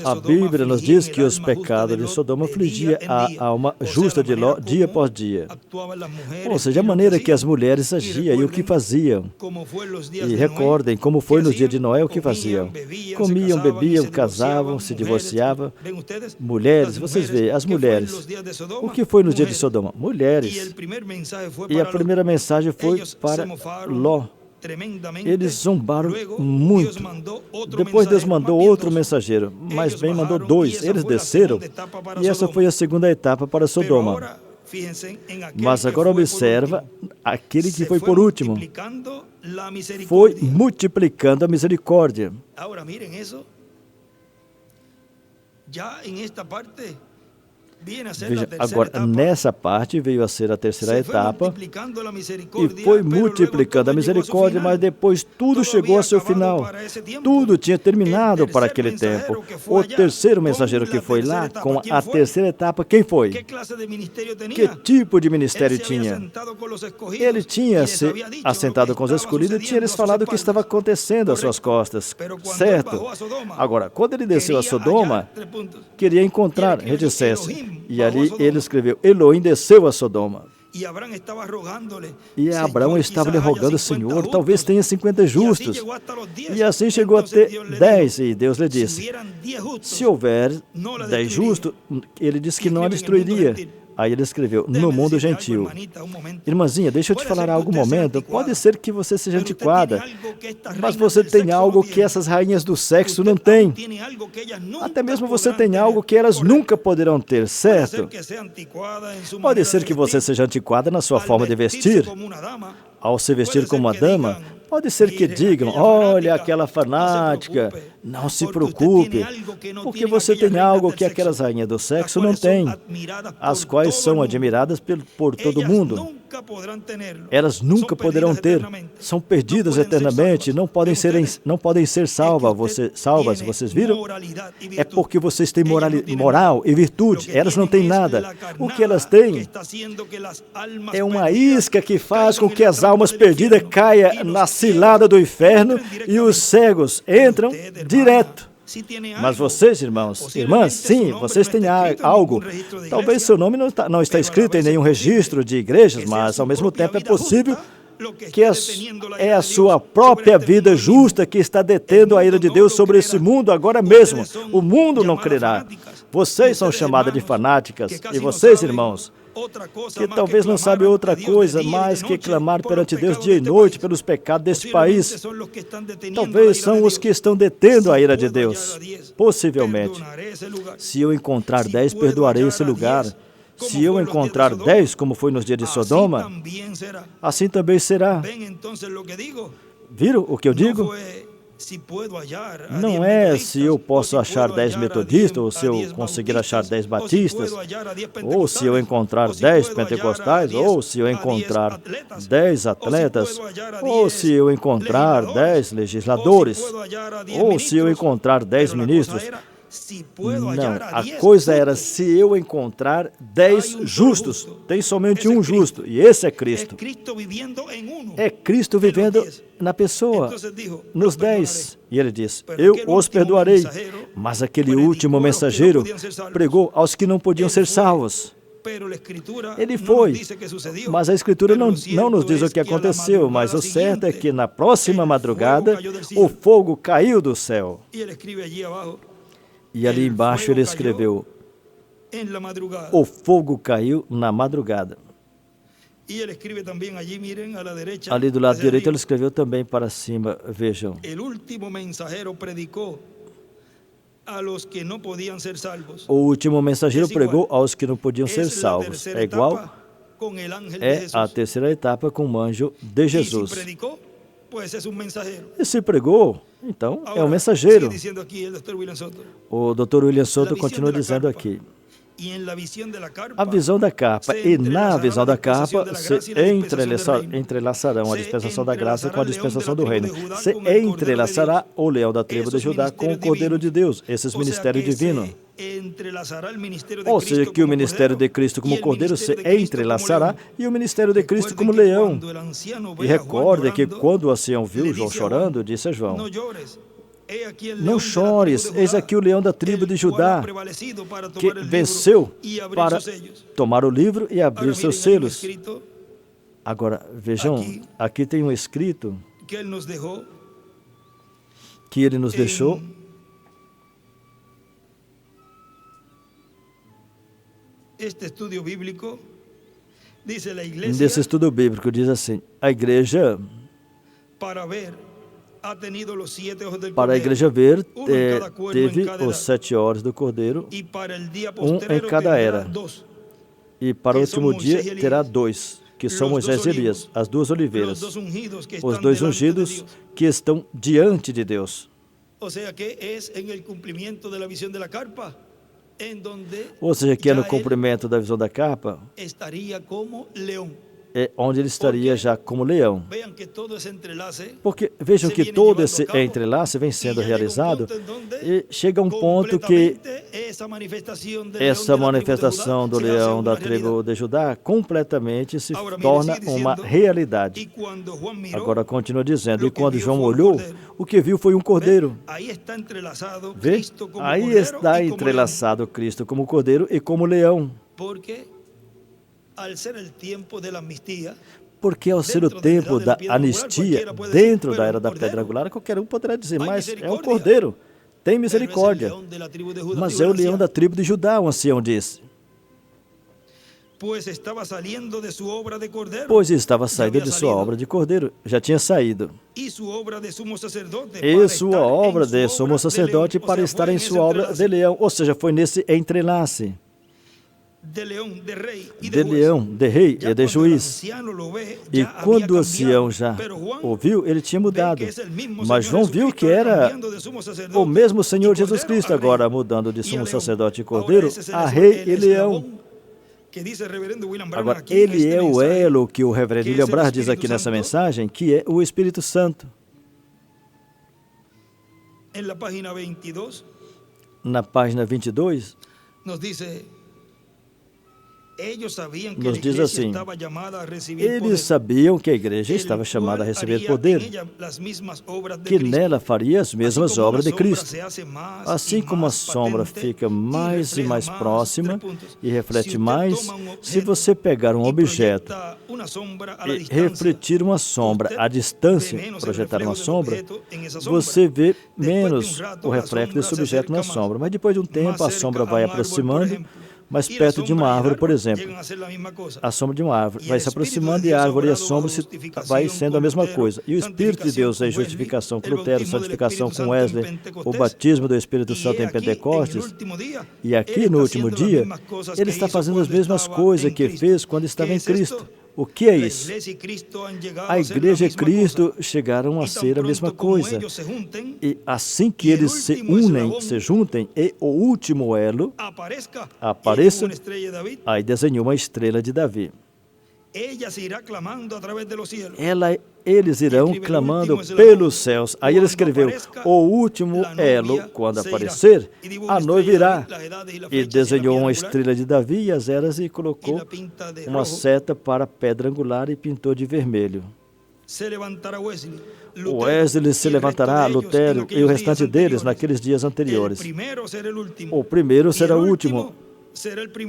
A Bíblia nos diz que os pecados de Sodoma afligia a alma justa de Ló dia após dia. Ou seja, a maneira que as mulheres agiam e o que faziam. E recordem como foi no dia de Noé o que faziam. Comiam, bebiam, casavam, se divorciavam. Mulheres, vocês veem, as mulheres. O que foi no dia de Sodoma? Mulheres. E a primeira mensagem foi para Ló. Eles zombaram muito. Depois Deus mandou outro mensageiro, mas bem mandou 2. Eles desceram e essa foi a segunda etapa para Sodoma. Mas agora observa, aquele que foi por último foi multiplicando a misericórdia. Veja, agora, nessa parte veio a ser a terceira etapa e foi multiplicando a misericórdia, mas depois tudo chegou a seu final. Tudo tinha terminado para aquele tempo. O terceiro mensageiro que foi lá, com a terceira etapa, quem foi? Que tipo de ministério tinha? Ele tinha se assentado com os escolhidos e tinha lhes falado o que estava acontecendo às suas costas, certo? Agora, quando ele desceu a Sodoma, queria encontrar reticência. E ali ele escreveu: Elohim desceu a Sodoma. E Abraão estava lhe rogando, Senhor, talvez tenha 50 justos. E assim chegou a ter 10. E Deus lhe disse, se houver 10 justos, ele disse que não a destruiria. Aí ele escreveu, no mundo gentil. Irmãzinha, deixa eu te falar algo um momento. Pode ser que você seja antiquada, mas você tem algo que essas rainhas do sexo não têm. Até mesmo você tem algo que elas nunca poderão ter, certo? Pode ser que você seja antiquada na sua forma de vestir. Ao se vestir como uma dama, pode ser que digam, olha, aquela fanática, não se preocupe, porque você tem algo que aquelas rainhas do sexo não têm, as quais são admiradas por todo mundo. Elas nunca poderão ter, são perdidas eternamente, não podem ser salvas, vocês viram? É porque vocês têm moral e virtude, elas não têm nada. O que elas têm é uma isca que faz com que as almas perdidas caiam na cilada do inferno e os cegos entram direto. Mas vocês, irmãos, irmãs, sim, vocês têm algo. Talvez seu nome não está escrito em nenhum registro de igrejas, mas ao mesmo tempo é possível que é a sua própria vida justa que está detendo a ira de Deus sobre esse mundo agora mesmo. O mundo não crerá. Vocês são chamadas de fanáticas. E vocês, irmãos, que talvez não sabem outra coisa mais que clamar perante Deus dia e noite pelos pecados deste país. Talvez são os que estão detendo a ira de Deus. Possivelmente. Se eu encontrar 10, perdoarei esse lugar. Se eu encontrar 10, como foi nos dias de Sodoma, assim também será. Viram o que eu digo? Não é se eu posso achar 10 metodistas, ou se eu conseguir achar 10 batistas, ou se eu encontrar 10 pentecostais, ou se eu encontrar 10 atletas, ou se eu encontrar 10 legisladores, ou se eu encontrar 10 ministros. Não, a coisa era se eu encontrar 10 justos. Tem somente um justo, e esse é Cristo. É Cristo vivendo na pessoa, nos 10. E ele diz, eu os perdoarei. Mas aquele último mensageiro pregou aos que não podiam ser salvos. Ele foi, mas a Escritura não nos diz o que aconteceu, mas o certo é que na próxima madrugada o fogo caiu do céu. E ali embaixo ele escreveu, o fogo caiu na madrugada. Ali do lado direito ele escreveu também para cima, vejam. O último mensageiro pregou aos que não podiam ser salvos. É igual? É a terceira etapa com o anjo de Jesus. E se pregou, então é um mensageiro. O Dr. William Soto continua dizendo aqui. A visão da capa, e na visão da capa se entrelaçarão a dispensação da graça com a dispensação do reino. Se entrelaçará o leão da tribo de Judá com o Cordeiro de Deus, esses ministérios divinos. Ou seja, que o ministério de Cristo como Cordeiro se entrelaçará e o ministério de Cristo como leão. E recorde que quando o ancião viu João chorando, disse a João, não chores, eis aqui o leão da tribo de Judá, que venceu para tomar o livro e abrir seus selos. Agora, vejam, aqui tem um escrito que ele nos deixou. Nesse estudo bíblico diz assim, a igreja, para a igreja ver, teve os 7 olhos do Cordeiro, um em cada era. E para o último dia terá 2, que são Moisés e Elias, as 2 oliveiras, os 2 ungidos que estão diante de Deus. Ou seja, que é no cumprimento da visão da capa, é onde ele estaria já como leão. Porque vejam que todo esse entrelace vem sendo realizado e chega a um ponto que essa manifestação do leão da tribo de Judá completamente se torna uma realidade. Agora continua dizendo, e quando João olhou, o que viu foi um cordeiro. Vê? Aí está entrelaçado Cristo como cordeiro e como leão. Porque ao ser o tempo da anistia, dentro da era da pedra angular, qualquer um poderá dizer, mas é o Cordeiro, tem misericórdia. Mas é o leão da tribo de Judá, o ancião disse. Pois estava saindo de sua obra de Cordeiro, já tinha saído. E sua obra de sumo sacerdote para estar em sua obra de leão, ou seja, foi nesse entrelace. De leão, de rei e de juiz. E quando o ancião já ouviu, ele tinha mudado. Mas João viu que era o mesmo Senhor Jesus Cristo, agora mudando de sumo sacerdote e cordeiro a rei e leão. Agora, ele é o elo que o reverendo William Branham diz aqui nessa mensagem, que é o Espírito Santo. Na página 22, nos diz assim, eles sabiam que a igreja estava chamada a receber poder, que nela faria as mesmas obras de Cristo. Assim como a sombra fica mais e mais próxima e reflete mais, se você pegar um objeto e refletir uma sombra à distância, projetar uma sombra, você vê menos o reflexo desse objeto na sombra. Mas depois de um tempo, a sombra vai aproximando, mas perto de uma árvore, por exemplo, a sombra de uma árvore vai se aproximando e a árvore e a sombra vai sendo a mesma coisa. E o Espírito de Deus é justificação com Lutero, santificação com Wesley, o batismo do Espírito Santo em Pentecostes. E aqui, no último dia, ele está fazendo as mesmas coisas que fez quando estava em Cristo. O que é isso? A igreja e Cristo chegaram a ser a mesma coisa. E assim que eles se unem, se juntem, e o último elo apareça, aí desenhou uma estrela de Davi. Eles irão clamando pelos céus. Aí ele escreveu, o último elo, quando aparecer, a noiva irá. E desenhou uma estrela de Davi e as eras e colocou uma seta para a pedra angular e pintou de vermelho. Wesley se levantará, Lutero e o restante deles naqueles dias anteriores. O primeiro será o último.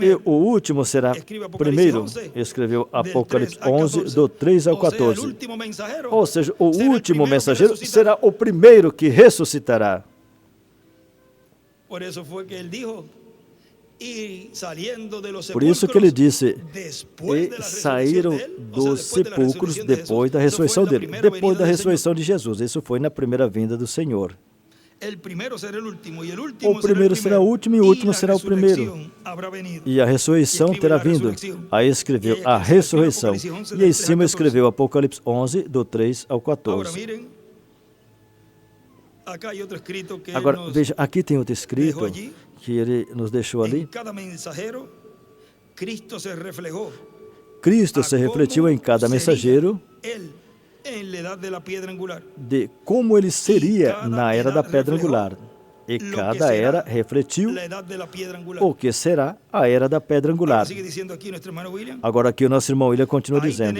E o último será primeiro, escreveu Apocalipse 11, do 3 ao 14. Ou seja, o último mensageiro será o primeiro que ressuscitará. Por isso que ele disse, e saíram dos sepulcros depois da ressurreição dele, depois da ressurreição de Jesus. Isso foi na primeira vinda do Senhor. O primeiro será o último e o último será o primeiro. E a ressurreição terá vindo. Aí escreveu a ressurreição. E em cima escreveu Apocalipse 11, do 3 ao 14. Agora, veja, aqui tem outro escrito que ele nos deixou ali. Cristo se refletiu em cada mensageiro de como ele seria na era da pedra angular. E cada era refletiu o que será a era da pedra angular. Agora aqui o nosso irmão William continua dizendo,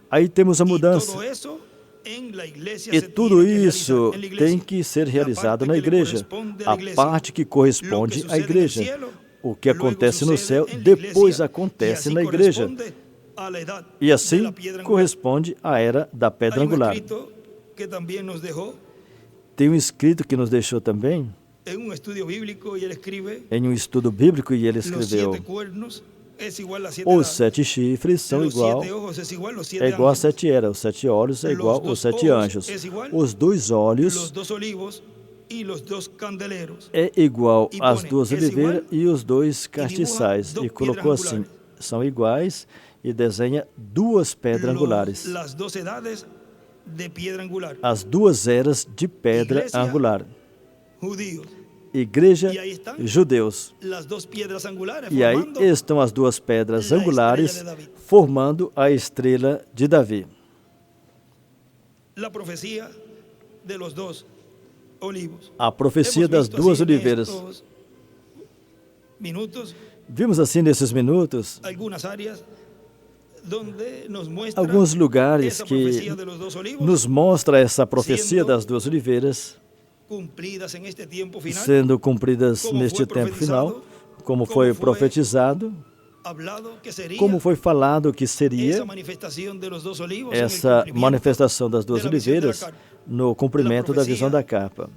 aí temos a mudança. E tudo isso tem que ser realizado na igreja. A parte que corresponde à igreja. O que acontece no céu, depois acontece na igreja. E assim corresponde à era da pedra angular. Tem um escrito que nos deixou também, em um estudo bíblico, e ele escreveu, os 7 chifres são igual a 7 eras, os 7 olhos é igual aos 7 anjos, os 2 olhos é igual às 2 oliveiras e os 2 castiçais, e colocou assim, são iguais, e desenha 2 pedras angulares. As 2 eras de pedra angular. Igreja, judeus. E aí estão as 2 pedras angulares formando a estrela de Davi. A profecia das 2 oliveiras. Vimos assim nesses minutos alguns lugares que nos mostra essa profecia das 2 oliveiras sendo cumpridas neste tempo final, como foi profetizado como foi falado que seria essa manifestação das duas oliveiras no cumprimento da visão da capa.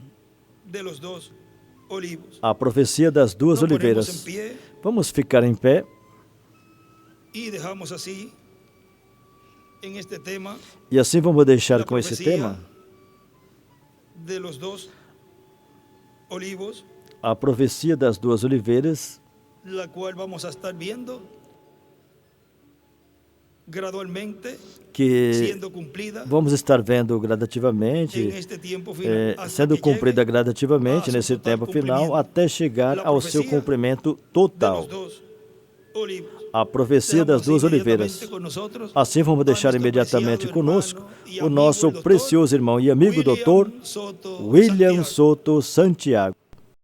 A profecia das duas oliveiras. Vamos ficar em pé. E assim vamos deixar com esse tema a profecia das duas oliveiras, que vamos estar vendo gradativamente, sendo cumprida gradativamente nesse tempo final, até chegar ao seu cumprimento total. A profecia das duas oliveiras. Assim vamos deixar imediatamente conosco o nosso precioso irmão e amigo Dr. William Soto Santiago.